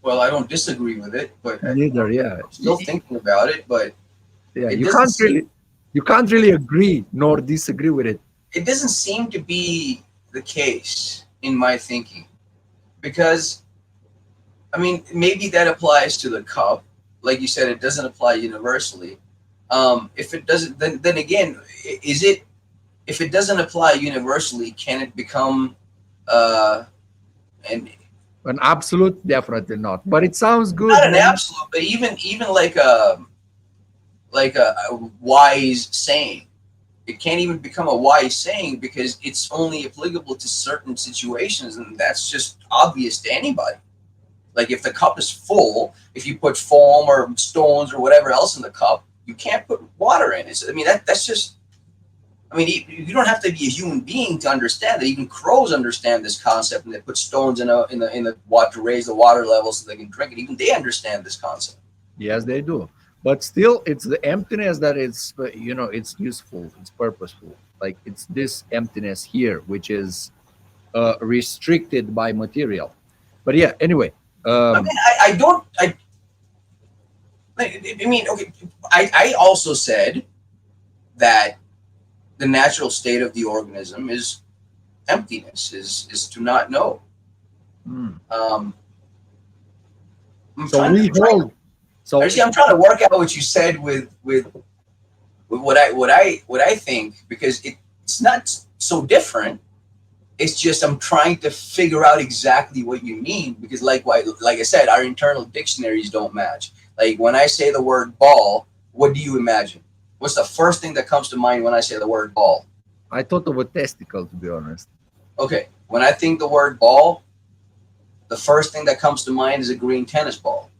Well, I don't disagree with it, but neither. Yeah, I'm still thinking about it. But yeah. it doesn't seem You can't really agree nor disagree with it. it doesn't seem to be the case in my thinking, because I mean, maybe that applies to the cup. Like you said, it doesn't apply universally. If it doesn't, then again, is it? If it doesn't apply universally, can it become an An absolute, definitely not. But it sounds good, not an man. absolute, but even like a wise saying? It can't even become a wise saying because it's only applicable to certain situations, and that's just obvious to anybody. Like if the cup is full, if you put foam or stones or whatever else in the cup, you can't put water in it. I mean, that's just. I mean, you don't have to be a human being to understand that. Even crows understand this concept, and they put stones in the water to raise the water level so they can drink it. Even they understand this concept. Yes, they do. But still, it's the emptiness that is, it's useful, it's purposeful. Like it's this emptiness here, which is restricted by material. But yeah, anyway, I mean, I don't. I mean, okay. I also said that the natural state of the organism is emptiness, is to not know. hmm. Um, I'm So trying to. we hold. So Actually, I'm trying to work out what you said with what I think, because it's not so different. It's just I'm trying to figure out exactly what you mean, because like I said, our internal dictionaries don't match. Like when I say the word ball, what do you imagine? What's the first thing that comes to mind when I say the word ball? I thought of a testicle, to be honest. Okay, when I think the word ball, the first thing that comes to mind is a green tennis ball,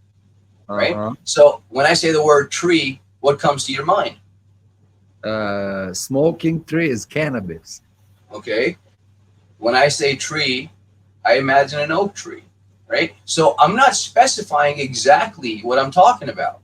right? Uh-huh. So when I say the word tree, what comes to your mind? Smoking tree is cannabis. Okay, when I say tree, I imagine an oak tree, right? So I'm not specifying exactly what I'm talking about.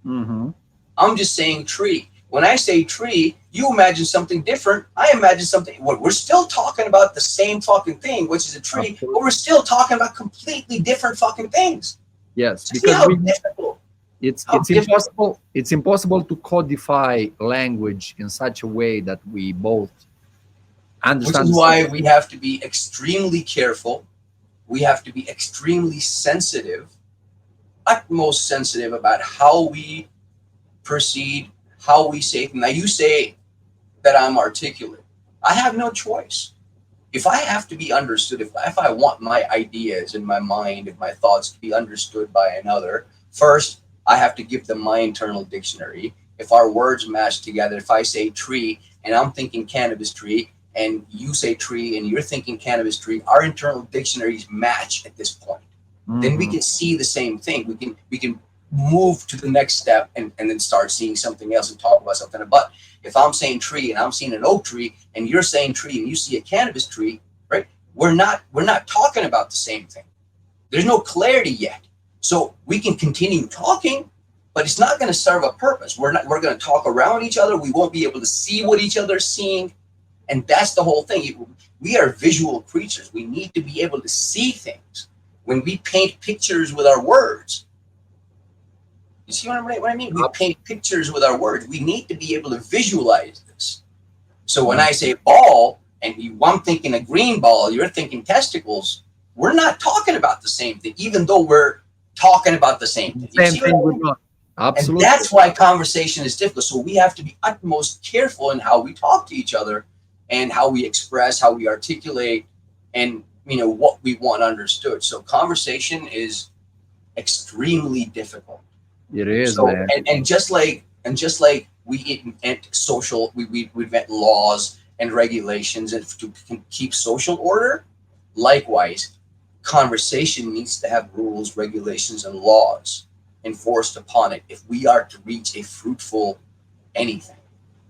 Mm-hmm. I'm just saying tree. When I say tree, you imagine something different. I imagine something. Well, we're still talking about the same fucking thing, which is a tree, but we're still talking about completely different fucking things. Yes, See because how difficult? it's How it's difficult? impossible. It's impossible to codify language in such a way that we both Which understand is the same. why we have to be extremely careful. We have to be extremely sensitive, utmost sensitive about how we proceed, how we say things. Now, you say that I'm articulate. I have no choice. If I have to be understood, if I want my ideas in my mind and my thoughts to be understood by another, first I have to give them my internal dictionary. If our words match together, if I say tree and I'm thinking cannabis tree, and you say tree and you're thinking cannabis tree, our internal dictionaries match at this point. Then we Mhm. can see the same thing. We can move to the next step, and then start seeing something else and talk about something. But if I'm saying tree and I'm seeing an oak tree and you're saying tree and you see a cannabis tree, right? We're not talking about the same thing. There's no clarity yet. So we can continue talking, but it's not going to serve a purpose. We're going to talk around each other. We won't be able to see what each other's seeing. And that's the whole thing. We are visual creatures. We need to be able to see things. When we paint pictures with our words, you see what I mean? We paint pictures with our words. We need to be able to visualize this. So when I say ball, and I'm thinking a green ball, you're thinking testicles, we're not talking about the same thing, even though we're talking about the same thing. You Same see what thing I with mean? not. And Absolutely. that's why conversation is difficult. So we have to be utmost careful in how we talk to each other and how we express, how we articulate, and what we want understood. So conversation is extremely difficult. It is, So man. and just like we invent we invent laws and regulations and to keep social order, likewise, conversation needs to have rules, regulations, and laws enforced upon it if we are to reach a fruitful anything,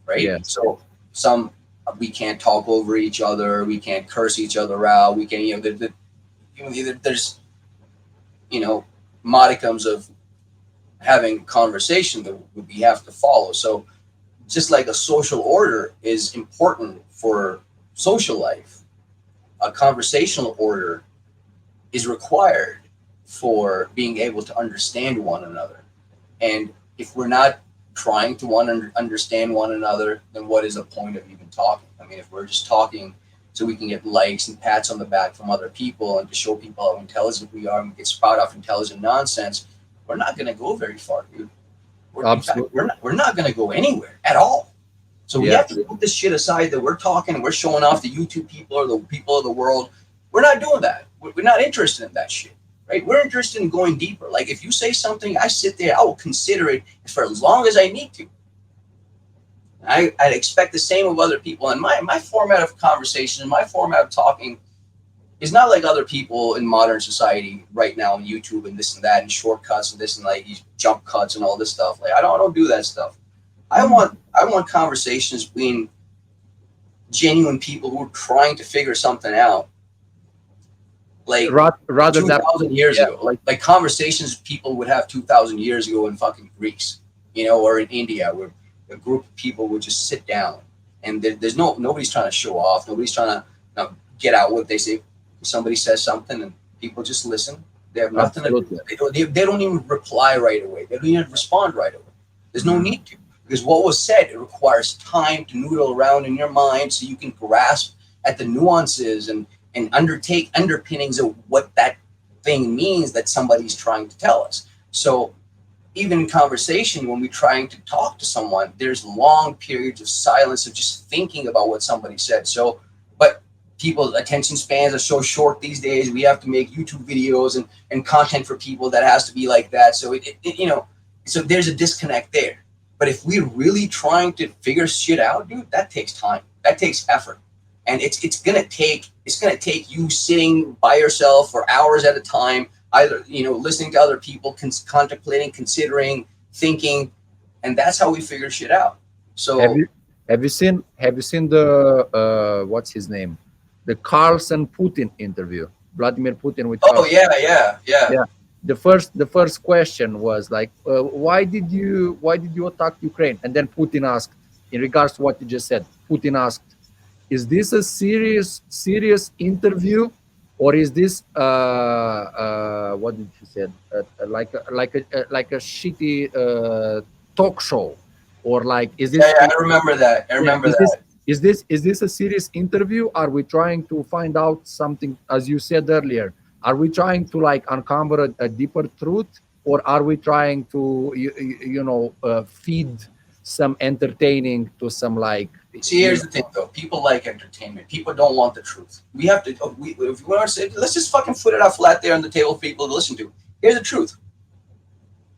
right? Yes. So some we can't talk over each other, we can't curse each other out, we can there's modicums of having conversation that we have to follow. So just like a social order is important for social life, a conversational order is required for being able to understand one another. And if we're not trying to understand one another, then what is the point of even talking? I mean, if we're just talking so we can get likes and pats on the back from other people and to show people how intelligent we are and we get spout off intelligent nonsense, we're not going to go very far, dude. Absolutely. We're not going to go anywhere at all. So we have to put this shit aside that we're talking and we're showing off the YouTube people or the people of the world. We're not doing that. We're not interested in that shit, right? We're interested in going deeper. Like if you say something, I sit there, I will consider it for as long as I need to. I'd expect the same of other people. And my format of conversation, my format of talking is not like other people in modern society right now on YouTube and this and that and shortcuts and this and like these jump cuts and all this stuff. Like I don't do that stuff. I want conversations between genuine people who are trying to figure something out. Like rather 2,000 years ago, like conversations people would have 2,000 years ago in fucking Greece, or in India, where a group of people would just sit down and there's nobody's trying to show off, nobody's trying to get out what they say. Somebody says something and people just listen. They have nothing. They don't even reply right away. They don't even respond right away. There's no need to, because what was said, it requires time to noodle around in your mind so you can grasp at the nuances and undertake underpinnings of what that thing means that somebody's trying to tell us. So even in conversation, when we're trying to talk to someone, there's long periods of silence of just thinking about what somebody said. So, but people's attention spans are so short these days. We have to make YouTube videos and content for people that has to be like that. So so there's a disconnect there. But if we're really trying to figure shit out, dude, that takes time. That takes effort. And it's gonna take you sitting by yourself for hours at a time, either listening to other people, contemplating, considering, thinking, and that's how we figure shit out. So have you seen the what's his name, the Carlson Putin interview, Vladimir Putin with Carlson? Yeah. The first question was like, why did you attack Ukraine? And then Putin asked, in regards to what you just said, Putin asked, is this a serious interview, or is this what did he said, like a shitty talk show, or like is this? Yeah, I remember that. Is this a serious interview? Are we trying to find out something, as you said earlier? Are we trying to like uncover a deeper truth, or are we trying to feed some entertaining to some like? See, here's the thing though. People like entertainment. People don't want the truth. We have to. If we want to say, let's just fucking put it out flat there on the table for people to listen to. Here's the truth.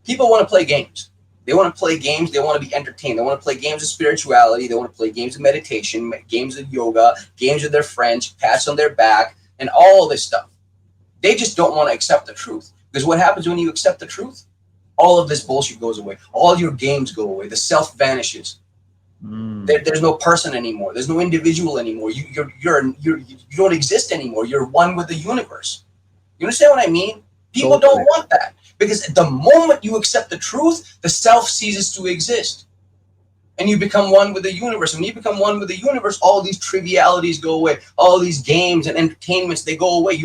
People want to play games. They want to play games. They want to be entertained. They want to play games of spirituality. They want to play games of meditation, games of yoga, games with their friends, pats on their back, and all this stuff. They just don't want to accept the truth. Because what happens when you accept the truth? All of this bullshit goes away. All your games go away. The self vanishes. There's no person anymore. There's no individual anymore. You don't exist anymore. You're one with the universe. You understand what I mean? People don't want that, because the moment you accept the truth, the self ceases to exist, and you become one with the universe. When you become one with the universe, all these trivialities go away. All these games and entertainments, they go away.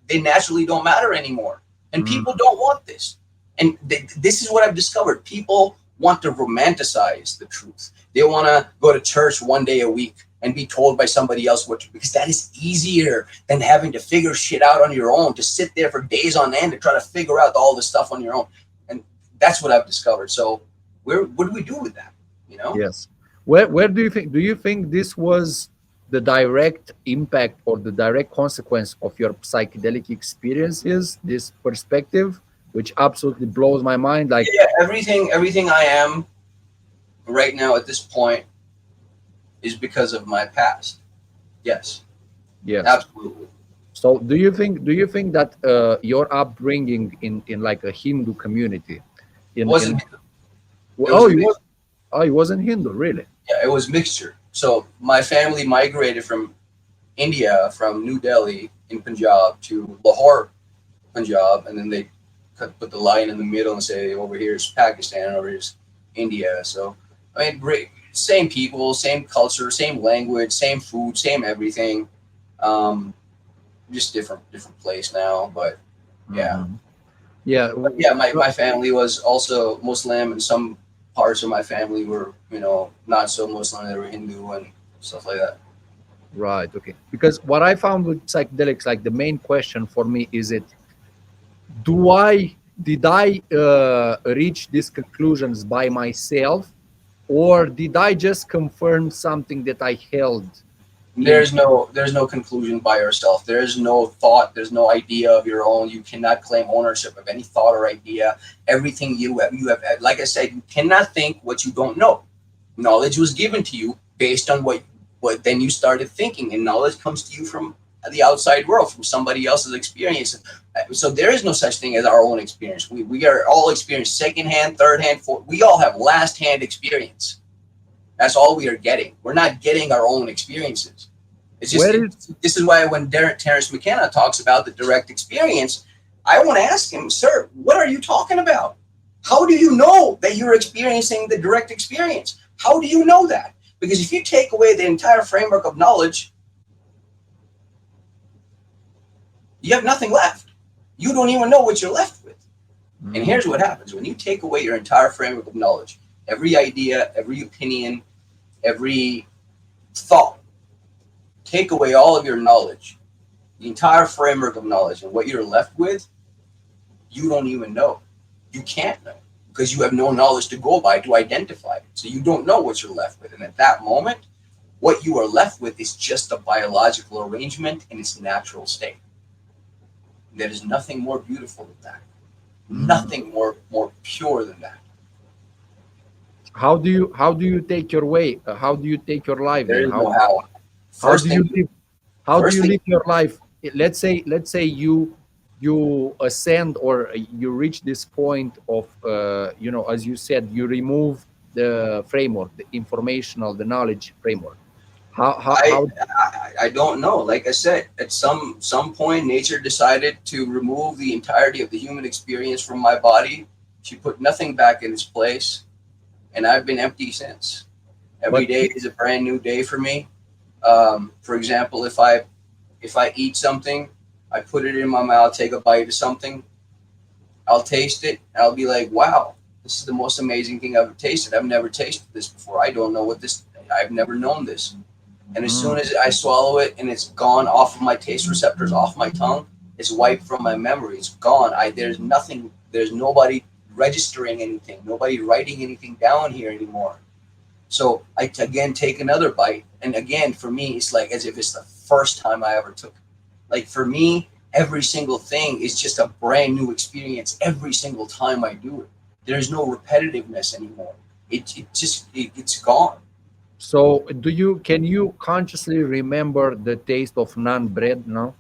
They naturally don't matter anymore, and people don't want this. And this is what I've discovered. People want to romanticize the truth. They want to go to church one day a week and be told by somebody else what to, because that is easier than having to figure shit out on your own, to sit there for days on end to try to figure out all this stuff on your own. And that's what I've discovered. So what do we do with that? Yes. Where do you think this was the direct impact or the direct consequence of your psychedelic experiences, this perspective? which absolutely blows my mind. Like, Yeah, everything I am right now at this point is because of my past. Yes, yes. absolutely. So do you think that your upbringing in like a Hindu community, in Wasn't it was oh, a you was, mix? oh, you wasn't Hindu, really? Yeah, it was mixture. So my family migrated from India, from New Delhi in Punjab to Lahore, Punjab, and then they put the line in the middle and say over here is Pakistan, over here is India. So I mean, same people, same culture, same language, same food, same everything. Um, just different place now, but yeah. Mhm. Yeah. But yeah, my family was also Muslim, and some parts of my family were, not so Muslim. They were Hindu and stuff like that. Right. Okay. Because what I found with psychedelics, like the main question for me is it, did I reach these conclusions by myself, or did I just confirm something that I held in? There's no conclusion by yourself. There is no thought. There's no idea of your own. You cannot claim ownership of any thought or idea. Everything you have, like I said, you cannot think what you don't know. Knowledge was given to you based on what then you started thinking, and knowledge comes to you from the outside world, from somebody else's experience. So there is no such thing as our own experience. We are all experienced secondhand, third hand, fourth. We all have last hand experience. That's all we are getting. We're not getting our own experiences. It's just Where is this is why when Terence McKenna talks about the direct experience, I want to ask him, sir, what are you talking about? How do you know that you're experiencing the direct experience? How do you know that? Because if you take away the entire framework of knowledge, you have nothing left. You don't even know what you're left with. And here's what happens when you take away your entire framework of knowledge, every idea, every opinion, every thought, take away all of your knowledge, the entire framework of knowledge, and what you're left with, you don't even know. You can't know because you have no knowledge to go by to identify it. So you don't know what you're left with. And at that moment, what you are left with is just a biological arrangement in its natural state. There is nothing more beautiful than that. Nothing more pure than that. how do you take your way? How do you take your life There then? is no how. How First do you thing, live? How do first you thing, live your life? Let's say you ascend, or you reach this point of as you said, you remove the framework, the informational, the knowledge framework. I, How I don't know. Like I said, at some point, nature decided to remove the entirety of the human experience from my body. She put nothing back in its place, and I've been empty since. Every but day is a brand new day for me. For example, if I eat something, I put it in my mouth, take a bite of something, I'll taste it, and I'll be like, wow, this is the most amazing thing I've ever tasted. I've never tasted this before. I don't know what this. I've never known this. And as soon as I swallow it and it's gone off of my taste receptors, off my tongue, it's wiped from my memory. It's gone. There's nothing. There's nobody registering anything. Nobody writing anything down here anymore. So I again take another bite, and again for me, it's like as if it's the first time I ever took it. Like for me, every single thing is just a brand new experience every single time I do it. There's no repetitiveness anymore. It's gone. so can you consciously remember the taste of naan bread now?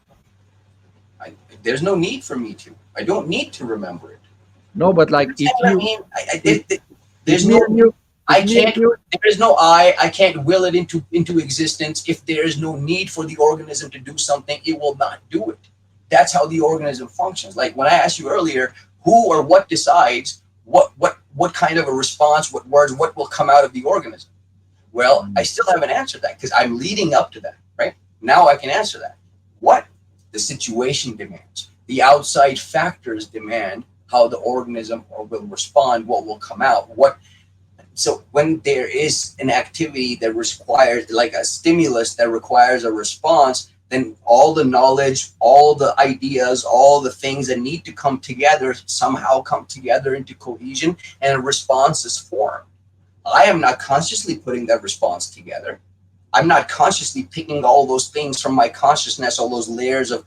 There's no need for me to. I don't need to remember it. No, but like if Understand what I you mean? if, if There's me no. and you I if me and can't. you There is no I. I can't will it into existence. If there is no need for the organism to do something, it will not do it. That's how the organism functions. Like when I asked you earlier, who or what decides what kind of a response, what words, what will come out of the organism? Well, I still haven't answered that because I'm leading up to that. Right now, I can answer that. What the situation demands, the outside factors demand how the organism will respond, what will come out, what. So when there is an activity that requires like a stimulus that requires a response, then all the knowledge, all the ideas, all the things that need to come together somehow come together into cohesion, and a response is formed. I am not consciously putting that response together. I'm not consciously picking all those things from my consciousness, all those layers of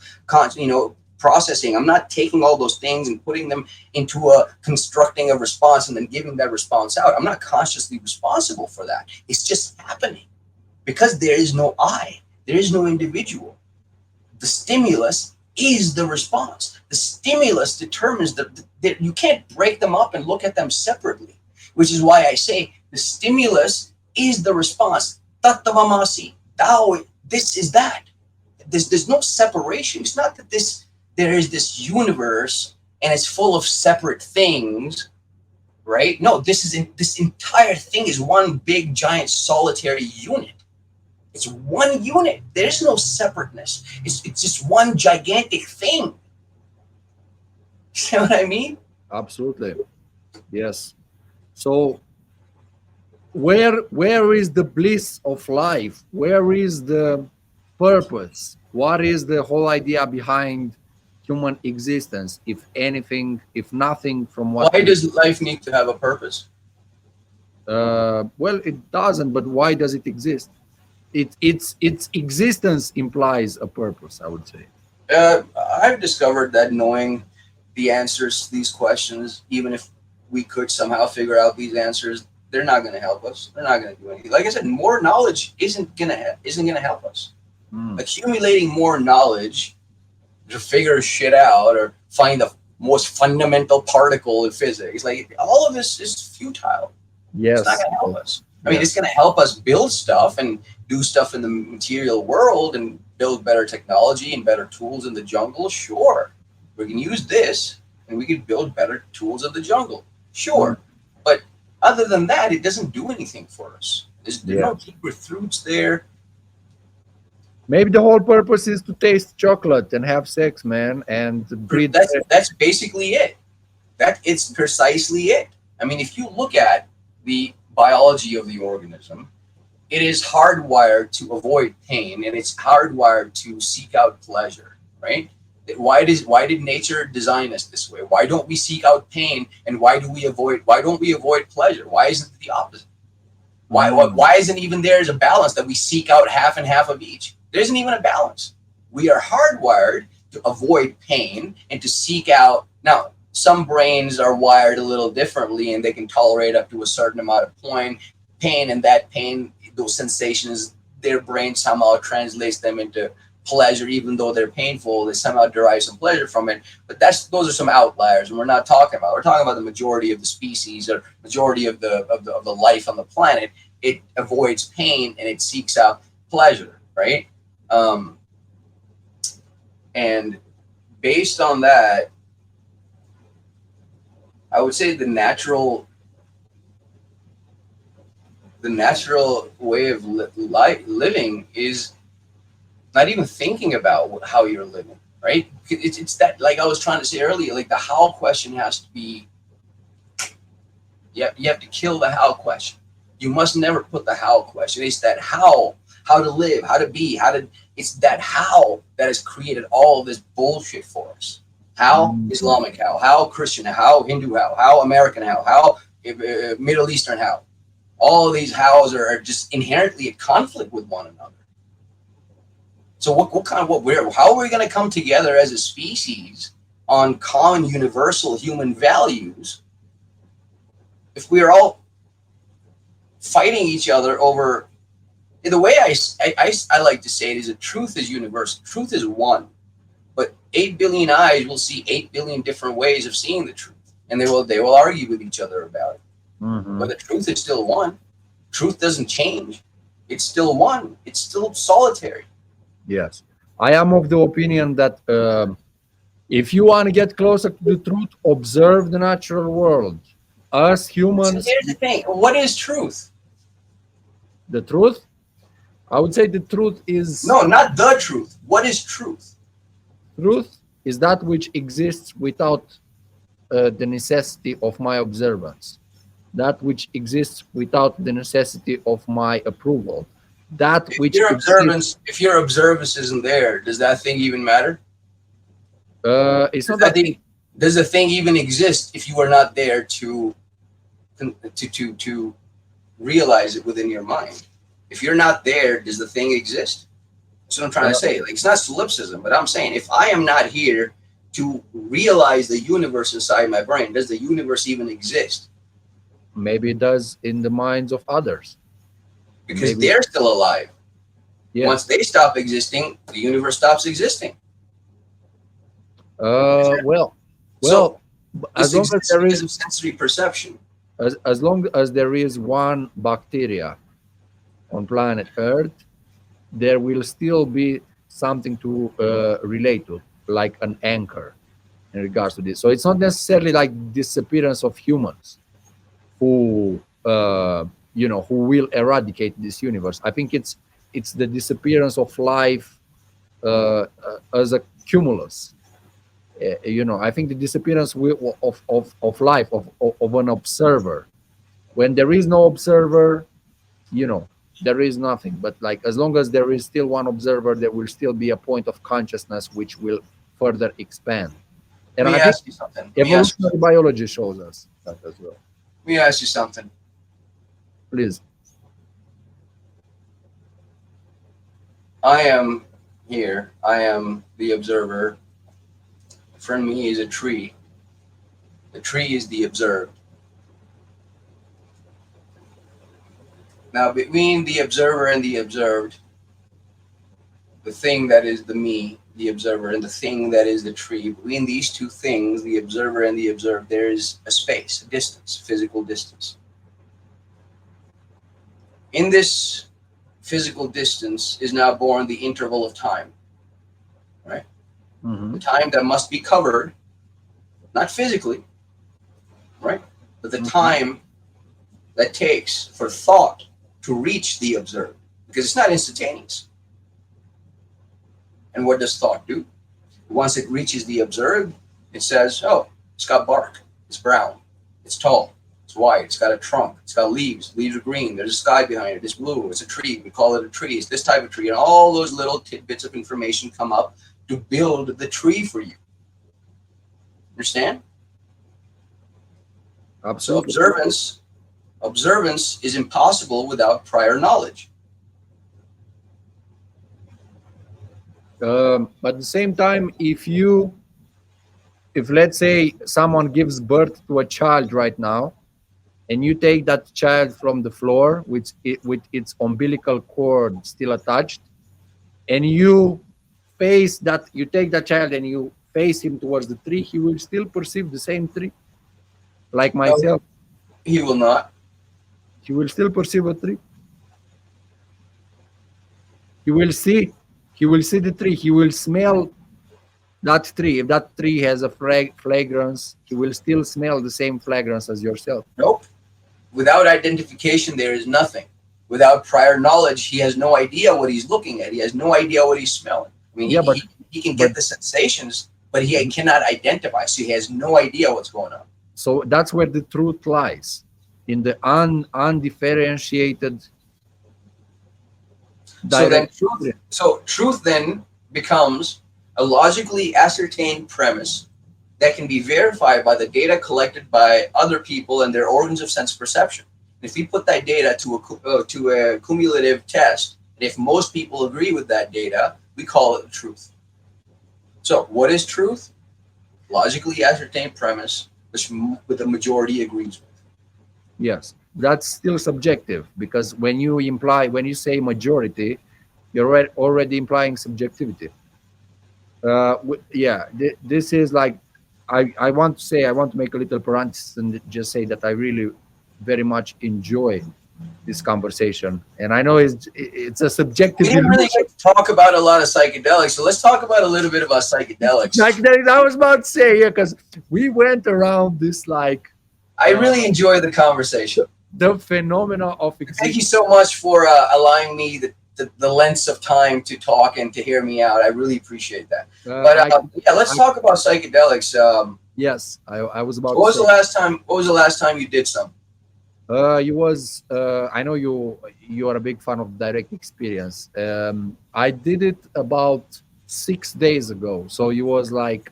processing. I'm not taking all those things and putting them into a constructing a response and then giving that response out. I'm not consciously responsible for that. It's just happening because there is no I, there is no individual. The stimulus is the response. The stimulus determines that you can't break them up and look at them separately, which is why I say the stimulus is the response. Tattavamasi, thou, this is that. There's no separation. It's not that there is this universe and it's full of separate things, right? No, this entire thing is one big giant solitary unit. It's one unit. There's no separateness. It's just one gigantic thing. You know what I mean? Absolutely. Yes. So where is the bliss of life? Where is the purpose? What is the whole idea behind human existence, if anything, if nothing from what... Why does life need to have a purpose? Well, it doesn't, but why does it exist? Its existence implies a purpose, I would say. I've discovered that knowing the answers to these questions, even if we could somehow figure out these answers, they're not going to help us. They're not going to do anything. Like I said, more knowledge isn't going to help us. Accumulating more knowledge to figure shit out or find the most fundamental particle in physics, like all of this is futile. Yes. It's not going to help us. I mean, it's going to help us build stuff and do stuff in the material world and build better technology and better tools in the jungle. Sure. We can use this and we can build better tools in the jungle. Sure. But other than that, it doesn't do anything for us. There's no deeper roots there. Maybe the whole purpose is to taste chocolate and have sex, man, and breathe. That's basically it. It's precisely it. I mean, if you look at the biology of the organism, it is hardwired to avoid pain and it's hardwired to seek out pleasure, right? Why did nature design us this way? Why don't we seek out pain and why don't we avoid pleasure? Why isn't it the opposite? Why isn't even there a balance that we seek out half and half of each? There isn't even a balance. We are hardwired to avoid pain and to seek out. Now, some brains are wired a little differently and they can tolerate up to a certain amount of pain, and that pain, those sensations, their brain somehow translates them into pleasure, even though they're painful. They somehow derive some pleasure from it. But those are some outliers, and we're talking about the majority of the species or majority of the life on the planet. It avoids pain and it seeks out pleasure, right? And based on that, I would say the natural way of living is not even thinking about how you're living, right? It's that, like I was trying to say earlier, like the how question has to be, you have to kill the how question. You must never put the how question. It's that how to live, how to be, it's that how that has created all of this bullshit for us. How Islamic how Christian how Hindu how American how Middle Eastern how. All of these hows are just inherently at conflict with one another. So how are we going to come together as a species on common universal human values if we are all fighting each other over? The way I like to say it is that truth is universal. Truth is one. But 8 billion eyes will see 8 billion different ways of seeing the truth. And they will argue with each other about it. But the truth is still one. Truth doesn't change. It's still one. It's still solitary. Yes. I am of the opinion that if you want to get closer to the truth, observe the natural world. Us humans... So here's the thing. What is truth? The truth? I would say the truth is... No, not the truth. What is truth? Truth is that which exists without the necessity of my observance. That which exists without the necessity of my approval. That which... If your observance isn't there, does that thing even matter? It's not that... Does the thing even exist if you are not there to realize it within your mind? If you're not there, does the thing exist? That's what I'm trying to say. Like, it's not solipsism, but I'm saying if I am not here to realize the universe inside my brain. Does the universe even exist? Maybe it does in the minds of others. Because Maybe. they're still alive. Yeah. Once they stop existing, the universe stops existing. Well, So as this long as exists there because is of sensory perception. as long as there is one bacteria on planet Earth, there will still be something to relate to, like an anchor in regards to this. So it's not necessarily like disappearance of humans who who will eradicate this universe. I think it's the disappearance of life as a cumulus. I think the disappearance of life of an observer. When there is no observer, there is nothing. But like as long as there is still one observer, there will still be a point of consciousness which will further expand. And Let me I think ask you something. evolutionary biology shows us that as well. Let me ask you something. Please. I am here. I am the observer. In front of me is a tree. The tree is the observed. Now, between the observer and the observed, the thing that is the me, the observer, and the thing that is the tree, between these two things, the observer and the observed, there is a space, a distance, physical distance. In this physical distance is now born the interval of time, right? Mm-hmm. The time that must be covered, not physically, right? But the time that takes for thought to reach the observed, because it's not instantaneous. And what does thought do? Once it reaches the observed, it says, oh, it's got bark, it's brown, it's tall, it's wide, it's got a trunk, it's got leaves, leaves are green, there's a sky behind it, it's blue, it's a tree, we call it a tree, it's this type of tree, and all those little tidbits of information come up to build the tree for you. Understand? Absolutely. So observance is impossible without prior knowledge. But at the same time, if let's say someone gives birth to a child right now, and you take that child from the floor with its umbilical cord still attached, and you take that child and you face him towards the tree, he will still perceive the same tree. Like myself. No, he will not. He will still perceive a tree. He will see the tree. He will smell that tree. If that tree has a fragrance, he will still smell the same fragrance as yourself. Nope. Without identification, there is nothing. Without prior knowledge, he has no idea what he's looking at. He has no idea what he's smelling. I mean, yeah, he can get the sensations, but he cannot identify. So he has no idea what's going on. So that's where the truth lies, in the undifferentiated. So truth then becomes a logically ascertained premise that can be verified by the data collected by other people and their organs of sense perception. And if we put that data to a cumulative test, and if most people agree with that data, we call it truth. So what is truth? Logically ascertained premise, which the majority agrees with. Yes, that's still subjective, because when you say majority, you're already implying subjectivity. This is like, I want to make a little parenthesis and just say that I really very much enjoy this conversation, and I know it's a subjective. We didn't really get to talk about a lot of psychedelics, so let's talk about a little bit about psychedelics. Psychedelics, I was about to say, yeah, because we went around this like. I really enjoy the conversation. The phenomena of existence. Thank you so much for allowing me the lengths of time to talk and to hear me out. I really appreciate that. Let's talk about psychedelics. Yes, I was about. What was the last time you did some? I know you are a big fan of direct experience. I did it about 6 days ago, so it was like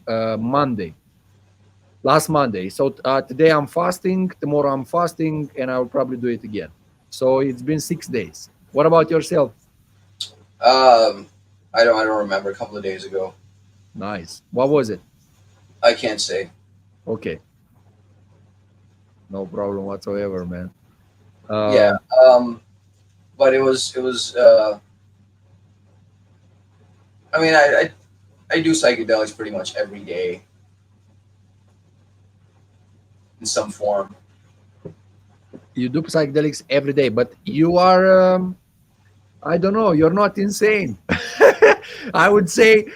last Monday. So today I'm fasting, tomorrow I'm fasting, and I'll probably do it again. So it's been 6 days. What about yourself? I don't remember. A couple of days ago. Nice. What was it? I can't say. Okay, no problem whatsoever, man. Yeah, Um, but it was. I mean, I do psychedelics pretty much every day in some form. you do psychedelics every day, but you are, I don't know, you're not insane. I would say,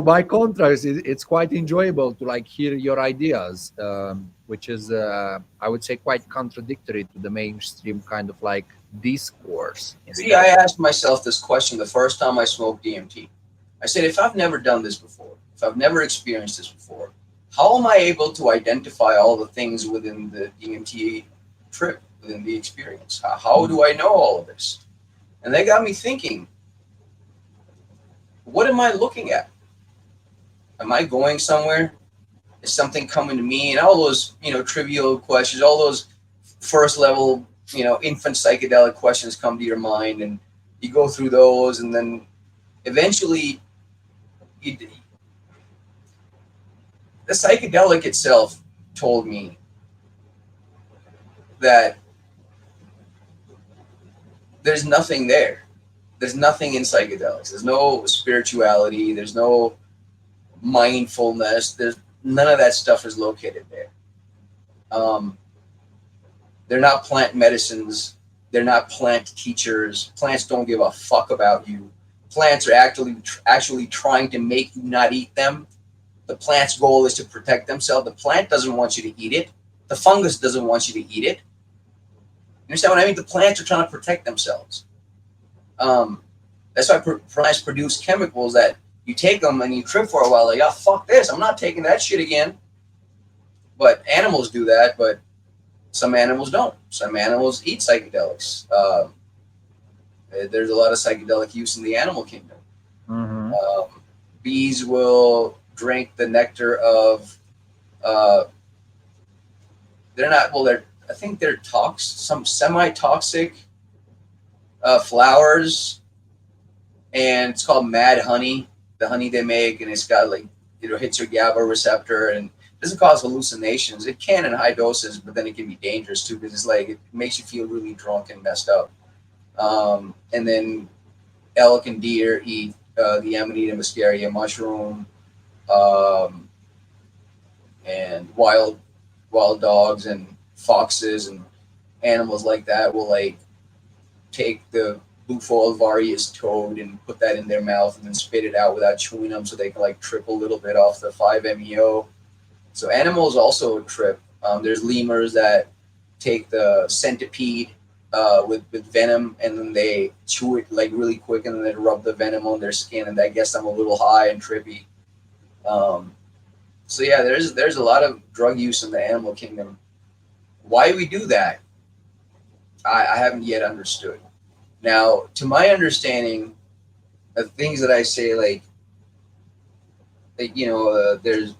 by contrast, it's quite enjoyable to like hear your ideas, which is, I would say, quite contradictory to the mainstream kind of like discourse See, instead I of. asked myself this question the first time I smoked DMT. I said, if I've never done this before, if I've never experienced this before, how am I able to identify all the things within the DMT trip, within the experience? How do I know all of this? And they got me thinking, what am I looking at? Am I going somewhere? Is something coming to me? And all those, trivial questions, all those first level, infant psychedelic questions come to your mind, and you go through those, and then eventually, you, the psychedelic itself told me that there's nothing there. There's nothing in psychedelics. There's no spirituality. There's no mindfulness. There's none of that stuff is located there. Um, they're not plant medicines. They're not plant teachers. Plants don't give a fuck about you. Plants are actually trying to make you not eat them. The plant's goal is to protect themselves. The plant doesn't want you to eat it. The fungus doesn't want you to eat it. You understand what I mean? The plants are trying to protect themselves. Um, that's why plants produce chemicals that you take them and you trip for a while. Like, oh, fuck this. I'm not taking that shit again. But animals do that, but some animals don't. Some animals eat psychedelics. There's a lot of psychedelic use in the animal kingdom. Mhm. Um, bees will drink the nectar of, uh, they're not, well, I think they're some semi-toxic flowers, and it's called mad honey, the honey they make, and it's got like, hits your GABA receptor and doesn't cause hallucinations. It can in high doses, but then it can be dangerous too, because it's like, it makes you feel really drunk and messed up. And then elk and deer eat the Amanita muscaria mushroom, um, and wild dogs and foxes and animals like that will like take the Bufo alvarius toad and put that in their mouth and then spit it out without chewing them, so they can like trip a little bit off the 5-MeO. So animals also trip. There's lemurs that take the centipede with venom, and then they chew it like really quick, and then they rub the venom on their skin, and that gets them a little high and trippy. Um, so yeah, there's a lot of drug use in the animal kingdom. Why we do that, I haven't yet understood. Now, to my understanding, the things that I say, there's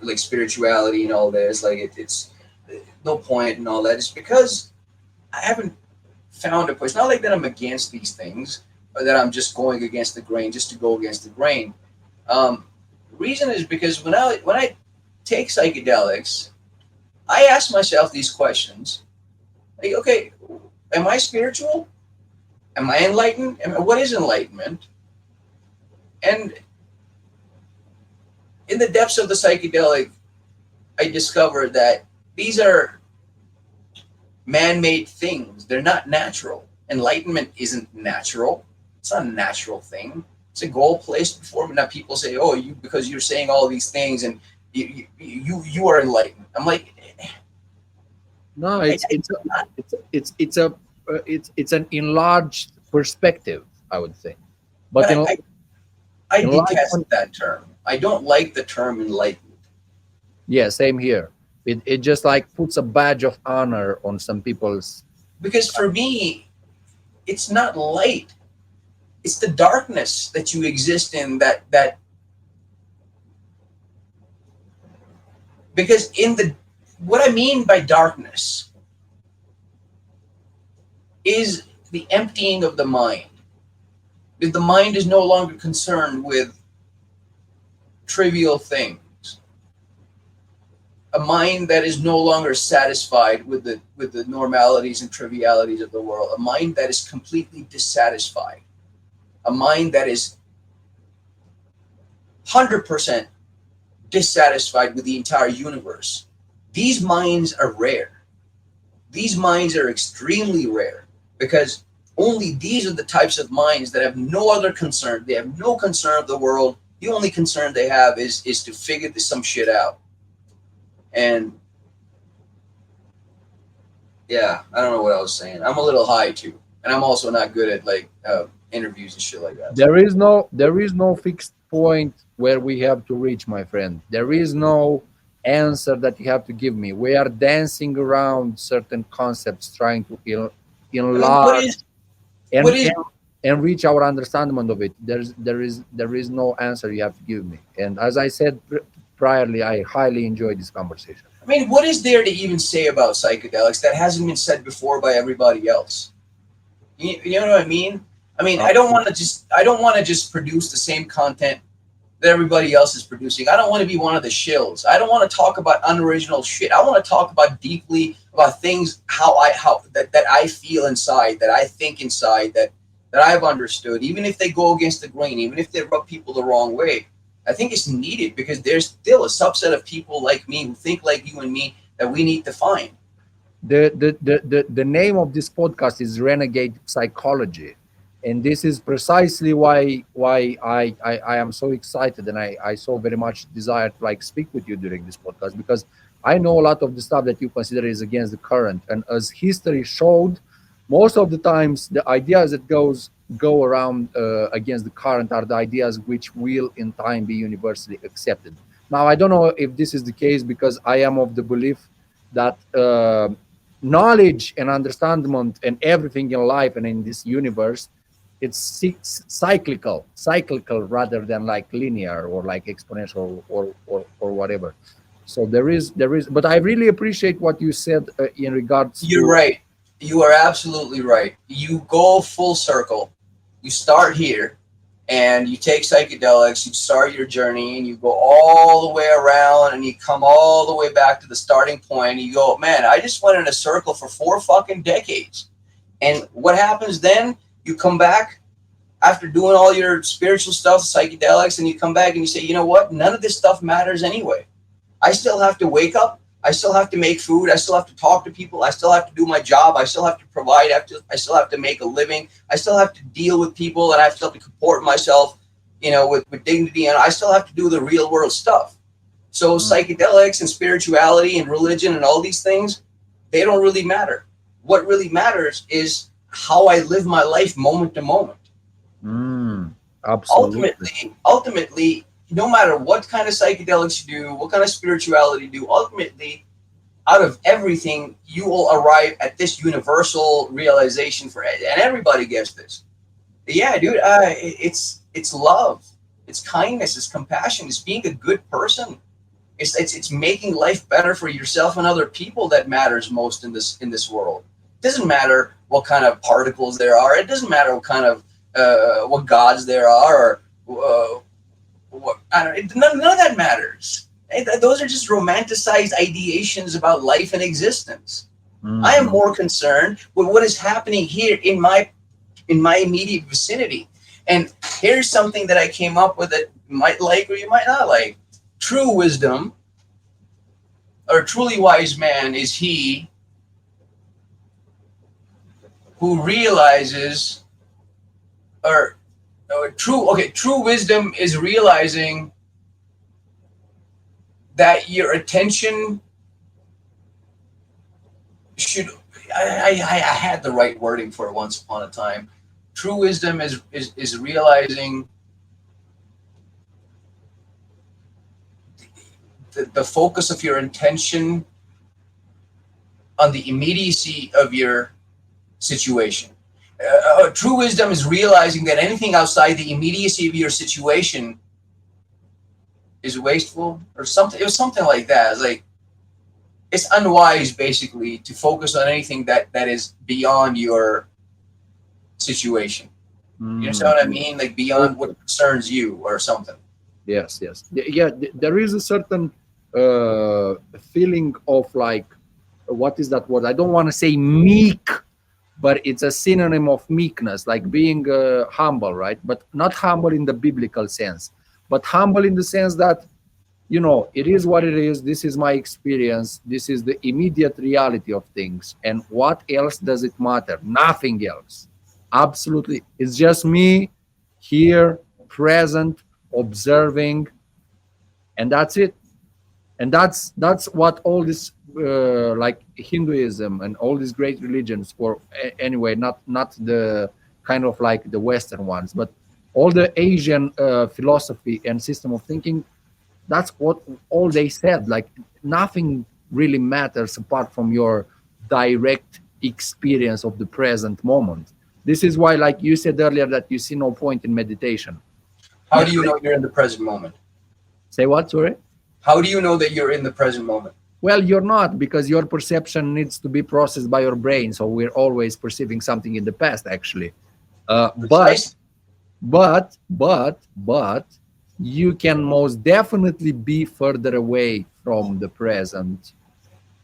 like spirituality and all this, like it's no point and all that. It's because I haven't found a place. Not like that I'm against these things or that I'm just going against the grain just to go against the grain. Reason is because when I take psychedelics, I ask myself these questions. Like, okay, am I spiritual? Am I enlightened? What is enlightenment? And in the depths of the psychedelic, I discovered that these are man-made things. They're not natural. Enlightenment isn't natural. It's not a natural thing. It's a goal placed before me. Now people say, "Oh, you because you're saying all these things and you are enlightened." I'm like, No, I, it's an enlarged perspective, I would say. but But I detest enlightenment, that term. I don't like the term enlightened yeah, same here. It just like puts a badge of honor on some people's. because for me, it's not light. It's the darkness that you exist in. That because in the what I mean by darkness is the emptying of the mind. If the mind is no longer concerned with trivial things, a mind that is no longer satisfied with the normalities and trivialities of the world, a mind that is completely dissatisfied, a mind that is 100% dissatisfied with the entire universe. These minds are rare. These minds are extremely rare because only these are the types of minds that have no other concern. They have no concern of the world. The only concern they have is to figure some shit out. And yeah, I don't know what I was saying. I'm a little high too, and I'm also not good at like interviews and shit like that. There is no fixed point where we have to reach, my friend. There is no answer that you have to give me. We are dancing around certain concepts, trying to enlarge and, what is and reach our understanding of it. There is no answer you have to give me. And as I said priorly, I highly enjoyed this conversation. I mean, what is there to even say about psychedelics that hasn't been said before by everybody else? You know what I mean? I mean, I don't want to just produce the same content that everybody else is producing. I don't want to be one of the shills. I don't want to talk about unoriginal shit. I want to talk about deeply about things how I feel inside, that I think inside, that I've understood, even if they go against the grain, even if they rub people the wrong way. I think it's needed because there's still a subset of people like me who think like you and me that we need to find. The name of this podcast is Renegade Psychology, and this is precisely why I am so excited, and I so very much desire to like speak with you during this podcast, because I know a lot of the stuff that you consider is against the current, and as history showed, most of the times the ideas that go around against the current are the ideas which will in time be universally accepted. Now, I don't know if this is the case, because I am of the belief that knowledge and understanding and everything in life and in this universe, it's cyclical rather than like linear or like exponential or whatever. So there is, but I really appreciate what you said in regards. You're right. You are absolutely right. You go full circle. You start here and you take psychedelics, you start your journey and you go all the way around and you come all the way back to the starting point and you go, man, I just went in a circle for 4 fucking decades. And what happens then? You come back after doing all your spiritual stuff, psychedelics, and you come back and you say, you know what? None of this stuff matters anyway. I still have to wake up. I still have to make food. I still have to talk to people. I still have to do my job. I still have to provide. I still have to make a living. I still have to deal with people, and I still have to comport myself, with dignity. And I still have to do the real world stuff. So psychedelics and spirituality and religion and all these things, they don't really matter. What really matters is how I live my life moment to moment. Absolutely. Ultimately, no matter what kind of psychedelics you do, what kind of spirituality you do, ultimately, out of everything, you will arrive at this universal realization and everybody gets this. Yeah, dude, it's love, it's kindness, it's compassion, it's being a good person. It's making life better for yourself and other people that matters most in this world. It doesn't matter what kind of particles there are. It doesn't matter what kind of what gods there are, or none of that matters. Those are just romanticized ideations about life and existence. I am more concerned with what is happening here in my immediate vicinity. And here's something that I came up with that you might like or you might not like. True wisdom, or truly wise man, is he who realizes, true wisdom is realizing that your attention should, I had the right wording for it once upon a time. True wisdom is realizing the focus of your intention on the immediacy of your situation. True wisdom is realizing that anything outside the immediacy of your situation is wasteful, or something. It was something like that. It's like, it's unwise, basically, to focus on anything that is beyond your situation. You understand what I mean? Like beyond what concerns you or something. Yes, yes. Yeah, there is a certain feeling of like, what is that word? I don't want to say meek, but it's a synonym of meekness, like being humble, right? But not humble in the biblical sense, but humble in the sense that, you know, it is what it is. This is my experience. This is the immediate reality of things. And what else does it matter? Nothing else. Absolutely. It's just me here, present, observing, and that's it. And that's what all this like Hinduism and all these great religions, or anyway, not the kind of like the Western ones, but all the Asian philosophy and system of thinking, that's what all they said. Like nothing really matters apart from your direct experience of the present moment. This is why, like you said earlier, that you see no point in meditation. How do you know you're in the present moment? Say what? Sorry. How do you know that you're in the present moment? Well, you're not, because your perception needs to be processed by your brain. So we're always perceiving something in the past, actually. Precise. But you can most definitely be further away from the present.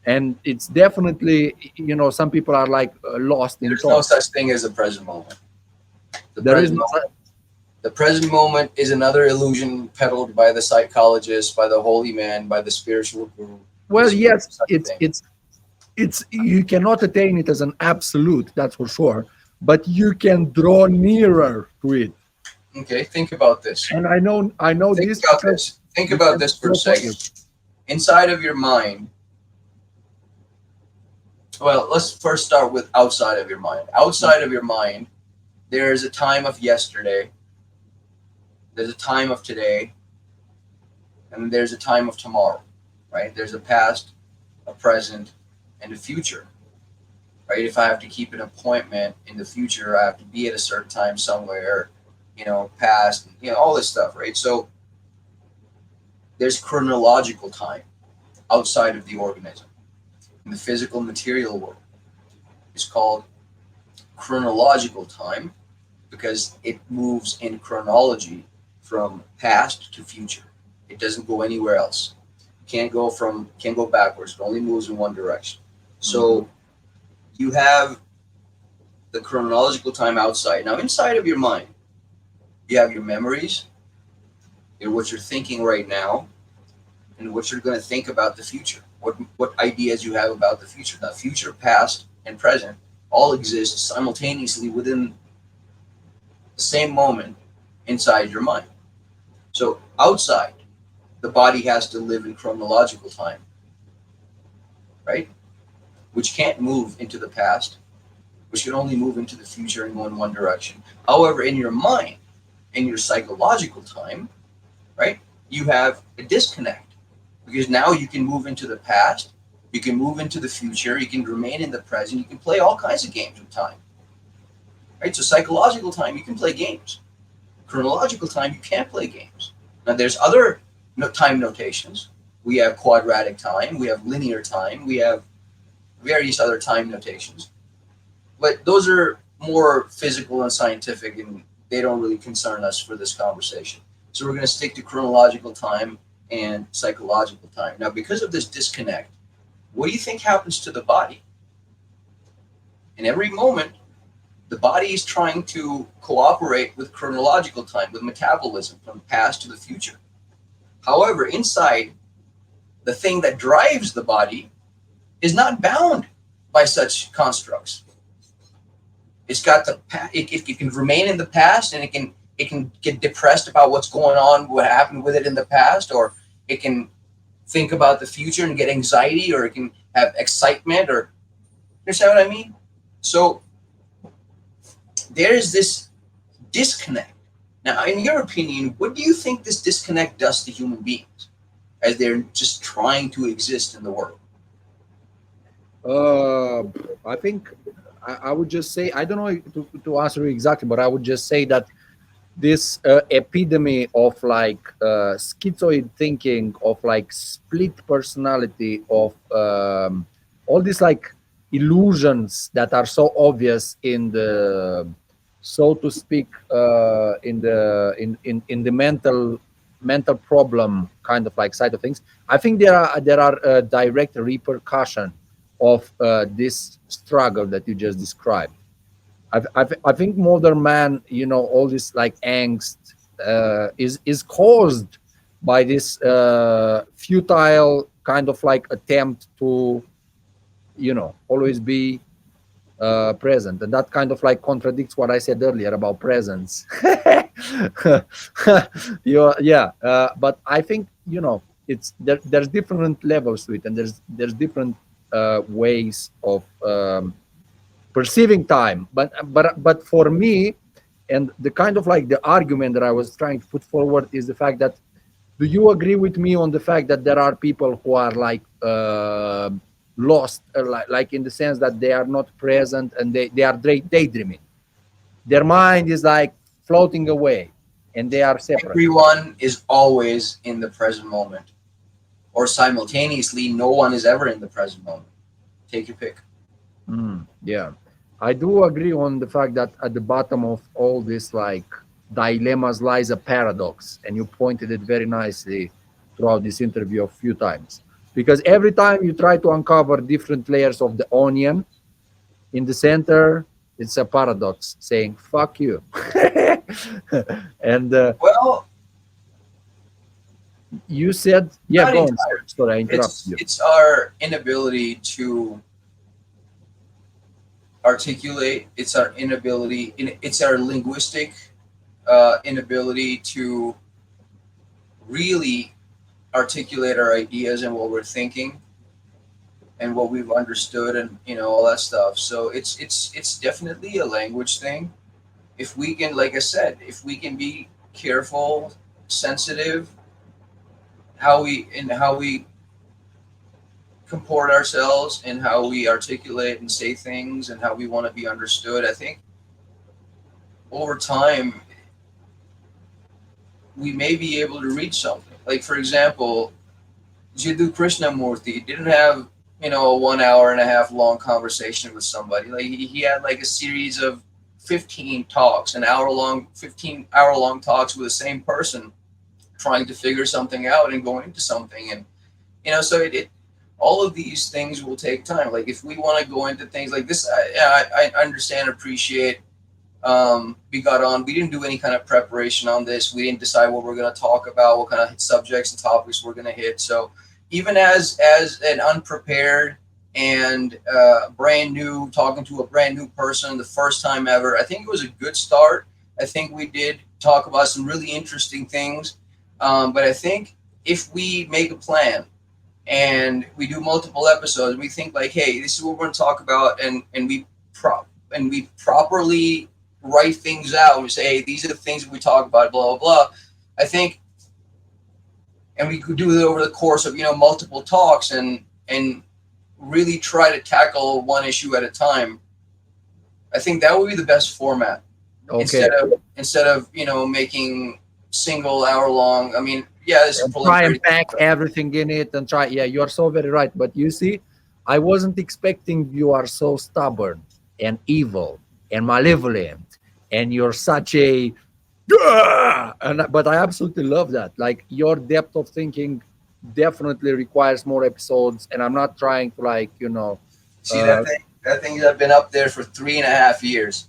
And it's definitely, you know, some people are like lost in There's no thought. such thing as a present moment. The There is present no, moment. The present moment is another illusion peddled by the psychologist, by the holy man, by the spiritual guru. well, There's no yes, such thing. it's you cannot attain it as an absolute, that's for sure, but you can draw nearer to it. Okay, think about this. And I know Think this about because this. Think about this for a second. Inside of your mind, well, let's first start with outside of your mind. Outside of your mind, there is a time of yesterday, there's a time of today, and there's a time of tomorrow, right? There's a past, a present, and a future, right? If I have to keep an appointment in the future, I have to be at a certain time somewhere, you know, past, you know, all this stuff, right? So there's chronological time outside of the organism. In the physical material world, it's called chronological time because it moves in chronology from past to future. It doesn't go anywhere else. Can't go backwards. It only moves in one direction. So you have the chronological time outside. Now inside of your mind, you have your memories, what you're thinking right now, and what you're going to think about the future. What ideas you have about the future. Now, future, past, and present all exist simultaneously within the same moment inside your mind. So outside, the body has to live in chronological time, right? Which can't move into the past, which can only move into the future and go in one direction. However, in your mind, in your psychological time, right, you have a disconnect. Because now you can move into the past, you can move into the future, you can remain in the present, you can play all kinds of games with time. Right? So psychological time, you can play games. Chronological time, you can't play games. Now there's other time notations. We have quadratic time, we have linear time, we have various other time notations. But those are more physical and scientific, and they don't really concern us for this conversation. So we're going to stick to chronological time and psychological time. Now, because of this disconnect, what do you think happens to the body? In every moment, the body is trying to cooperate with chronological time, with metabolism from the past to the future. However, inside, the thing that drives the body is not bound by such constructs. It's got it can remain in the past, and it can get depressed about what's going on, what happened with it in the past, or it can think about the future and get anxiety, or it can have excitement, or you understand what I mean? So there is this disconnect. Now, in your opinion, what do you think this disconnect does to human beings as they're just trying to exist in the world? I think I would just say, I don't know to answer you exactly, but I would just say that this epidemic of like schizoid thinking, of like split personality, of all these like illusions that are so obvious in the, so to speak, in the mental mental problem kind of like side of things, I think there are direct repercussion of this struggle that you just described. I think modern man, all this like angst is caused by this futile kind of like attempt to, always be present, and that kind of like contradicts what I said earlier about presence. Yeah, but I think it's there's different levels to it, and there's different ways of perceiving time. But for me, and the kind of like the argument that I was trying to put forward is the fact that, do you agree with me on the fact that there are people who are like lost, like in the sense that they are not present and they are daydreaming? Their mind is like floating away and they are separate. Everyone is always in the present moment, or simultaneously, no one is ever in the present moment. Take your pick. Yeah, I do agree on the fact that at the bottom of all this like dilemmas lies a paradox, and you pointed it very nicely throughout this interview a few times, because every time you try to uncover different layers of the onion, in the center it's a paradox saying fuck you. And Well, you said, yeah, not go on. entirely. Sorry, I interrupted you. It's our inability to articulate. It's our inability. It's our linguistic inability to really articulate our ideas and what we're thinking and what we've understood, and all that stuff. So it's definitely a language thing. If we can, like I said, if we can be careful, sensitive, how we comport ourselves and how we articulate and say things and how we want to be understood, I think over time we may be able to reach something. Like, for example, Jiddu Krishnamurti didn't have a 1 hour and a half long conversation with somebody. Like, he had like a series of 15 talks, 15-hour long talks with the same person, trying to figure something out and going into something. And so it all of these things will take time. Like, if we want to go into things like this, I understand, appreciate. We got on. We didn't do any kind of preparation on this. We didn't decide what we're going to talk about, what kind of subjects and topics we're going to hit. So even as an unprepared and brand new, talking to a brand new person the first time ever, I think it was a good start. I think we did talk about some really interesting things. But I think if we make a plan and we do multiple episodes, we think like, hey, this is what we're going to talk about, and we properly write things out. We say, hey, these are the things that we talk about, blah, blah, blah. I think, and we could do it over the course of, multiple talks and really try to tackle one issue at a time. I think that would be the best format. Okay. Instead of making single hour long. I mean, yeah, this is try and pack everything in it and try. Yeah, you are so very right. But you see, I wasn't expecting you are so stubborn and evil and malevolent, and you're such a but I absolutely love that. Like, your depth of thinking definitely requires more episodes, and I'm not trying to see that thing has been up there for 3.5 years.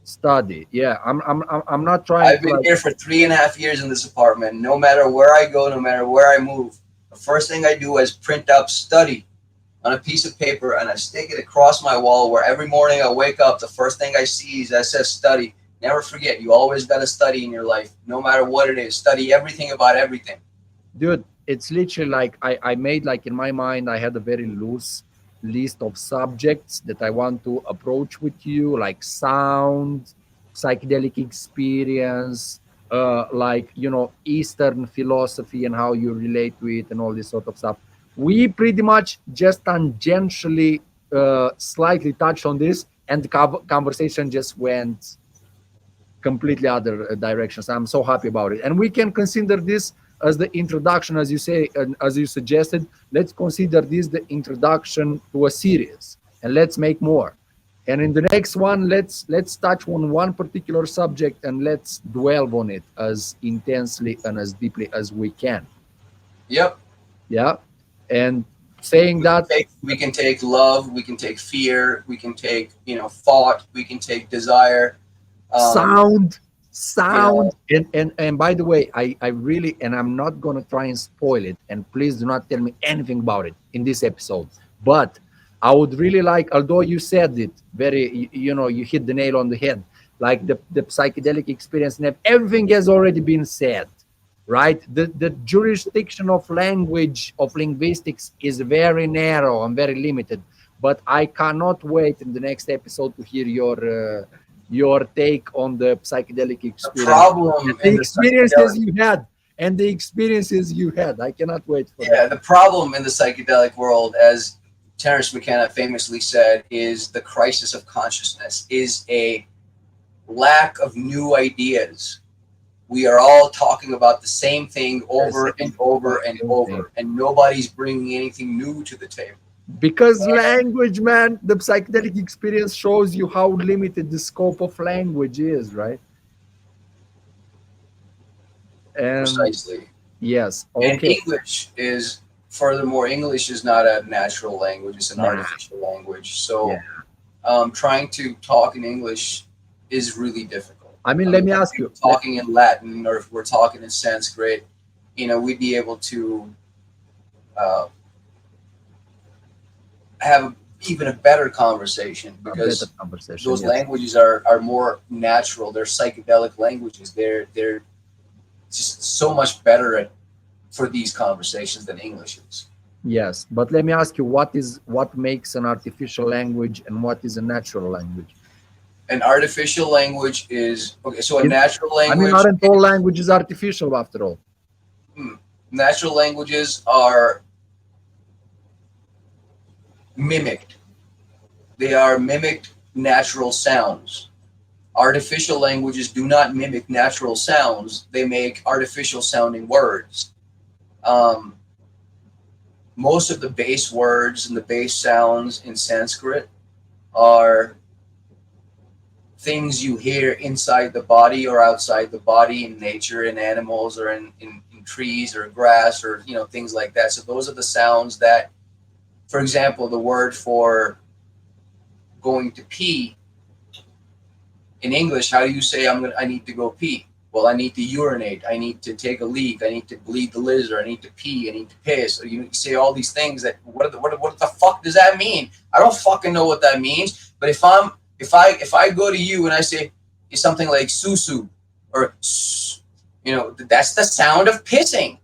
Study. Yeah, I'm not trying. I've been here for 3.5 years in this apartment. No matter where I go, no matter where I move, the first thing I do is print out study on a piece of paper, and I stick it across my wall, where every morning I wake up, the first thing I see is that says study. Never forget, you always got to study in your life, no matter what it is. Study everything about everything. Dude, it's literally like I made, like, in my mind, I had a very loose list of subjects that I want to approach with you, like sound, psychedelic experience, Eastern philosophy and how you relate to it and all this sort of stuff. We pretty much just tangentially slightly touched on this, and the conversation just went completely other directions. I'm so happy about it, and we can consider this as the introduction, as you say, and as you suggested. Let's consider this the introduction to a series, and let's make more. And in the next one, let's touch on one particular subject and let's dwell on it as intensely and as deeply as we can. Yep. Yeah. And saying that We can take love, we can take fear, we can take, thought, we can take desire. Sound. And by the way, I really, and I'm not gonna try and spoil it, and please do not tell me anything about it in this episode, but I would really like, although you said it very, you hit the nail on the head, like the psychedelic experience and everything has already been said, right? The jurisdiction of language, of linguistics, is very narrow and very limited, but I cannot wait in the next episode to hear your take on the psychedelic experience. The problem the experiences you had. And the experiences you had. I cannot wait for that. Yeah, the problem in the psychedelic world, as Terence McKenna famously said, is the crisis of consciousness, is a lack of new ideas. We are all talking about the same thing over and over and over, and nobody's bringing anything new to the table. Because language, man, the psychedelic experience shows you how limited the scope of language is, right? And precisely. Yes. Okay. And English is, furthermore, English is not a natural language, it's an artificial language. So trying to talk in English is really difficult. I mean, let me ask you. Talking in Latin, or if we're talking in Sanskrit, we'd be able to have even a better conversation, because those languages are more natural. They're psychedelic languages. They're just so much better for these conversations than English is. Yes, but let me ask you, what makes an artificial language and what is a natural language? An artificial language is so a natural language. I mean, aren't all languages artificial after all? Natural languages are mimicked. They are mimicked natural sounds. Artificial languages do not mimic natural sounds. They make artificial sounding words. Most of the base words and the base sounds in Sanskrit are things you hear inside the body or outside the body, in nature, in animals, or in trees or grass, or things like that. So those are the sounds that, for example, the word for going to pee in English, how do you say I need to go pee? Well, I need to urinate, I need to take a leak, I need to bleed the lizard, I need to pee, I need to piss. Or you say all these things that what the fuck does that mean? I don't fucking know what that means. But if I go to you and I say something like susu, or that's the sound of pissing.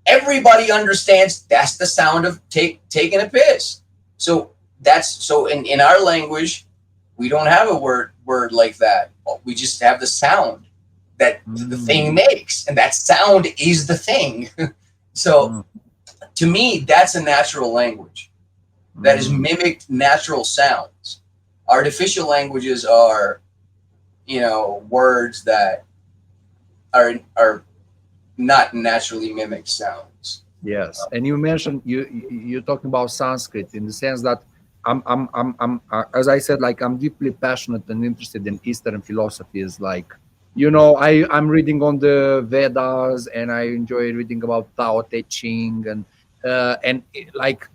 Everybody understands that's the sound of taking a piss. So in our language, we don't have a word like that. We just have the sound that the thing makes, and that sound is the thing. So to me, that's a natural language that is mimicked natural sounds. Artificial languages are, words that are not naturally mimicked sounds. Yes, and you mentioned you're talking about Sanskrit in the sense that I'm as I said, like, I'm deeply passionate and interested in Eastern philosophies. Like, I'm reading on the Vedas, and I enjoy reading about Tao Te Ching, and like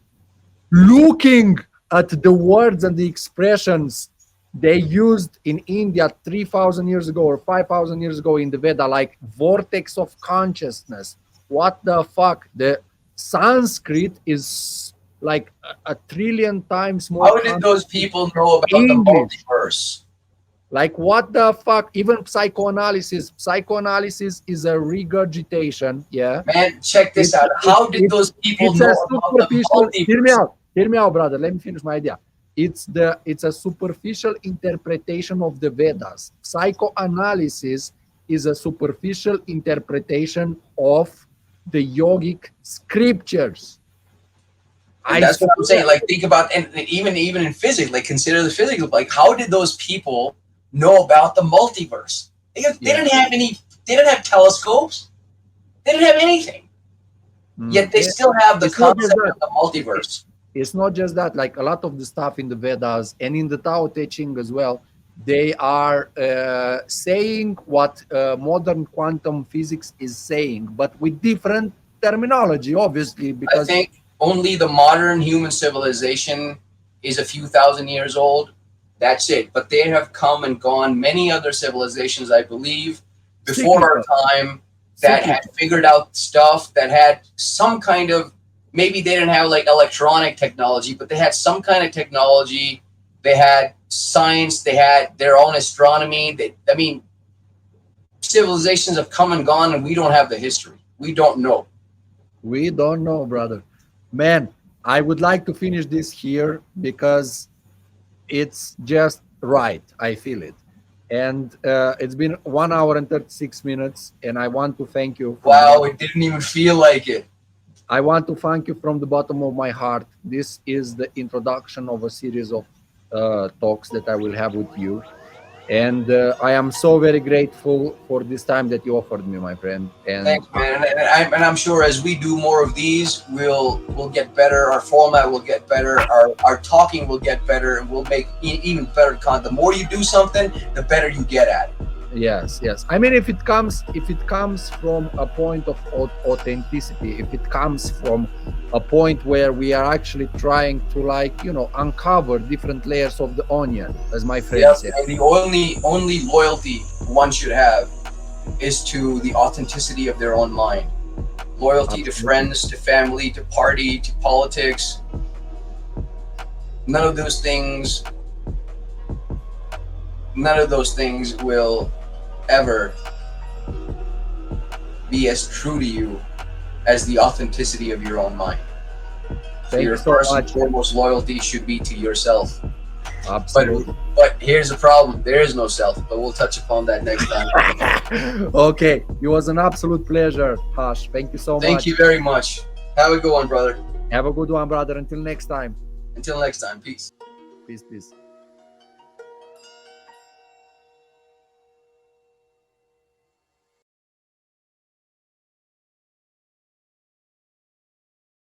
looking at the words and the expressions they used in India 3,000 years ago or 5,000 years ago in the Veda, like vortex of consciousness. What the fuck? The Sanskrit is like a trillion times more. How did those people know about the multiverse? Like, what the fuck? Even psychoanalysis is a regurgitation. Yeah. Man, check this out. How did those people know about the multiverse? Hear me out, brother. Let me finish my idea. It's a superficial interpretation of the Vedas. Psychoanalysis is a superficial interpretation of the yogic scriptures. That's what I'm saying. Like, think about, and even in physics, like, consider the physics. Like, how did those people know about the multiverse? They didn't have any. They didn't have telescopes. They didn't have anything. Yet they still have the concept of the multiverse. it's not just that. Like a lot of the stuff in the Vedas and in the Tao Te Ching as well, they are saying what modern quantum physics is saying, but with different terminology, obviously, I because think only the modern human civilization is a few thousand years old. That's it. But there have come and gone many other civilizations, I believe, before our time that had figured out stuff, that had some kind of, maybe they didn't have like electronic technology, but they had some kind of technology. They had science. They had their own astronomy. I mean, civilizations have come and gone, and we don't have the history. We don't know. we don't know, brother. Man, I would like to finish this here because it's just right. I feel it. And it's been 1 hour and 36 minutes, and I want to thank you. Wow, it didn't even feel like it. I want to thank you from the bottom of my heart. This is the introduction of a series of talks that I will have with you. And I am so very grateful for this time that you offered me, my friend. And Thanks, man. And I'm sure as we do more of these, we'll get better. Our format will get better. Our talking will get better, and we'll make even better content. The more you do something, the better you get at it. yes, yes. I mean, if it comes from a point of authenticity, if it comes from a point where we are actually trying to, like, uncover different layers of the onion, as my friend Yeah, said. and the only loyalty one should have is to the authenticity of their own mind. Loyalty to friends, to family, to party, to politics. None of those things will ever be as true to you as the authenticity of your own mind. So Thank your you so first and much. foremost loyalty should be to yourself. Absolutely. But here's the problem: there is no self. But we'll touch upon that next time. Okay, it was an absolute pleasure, Hash. Thank you so much. Thank you very much. Have a good one, brother. Have a good one, brother. Until next time. Until next time, peace. Peace, peace.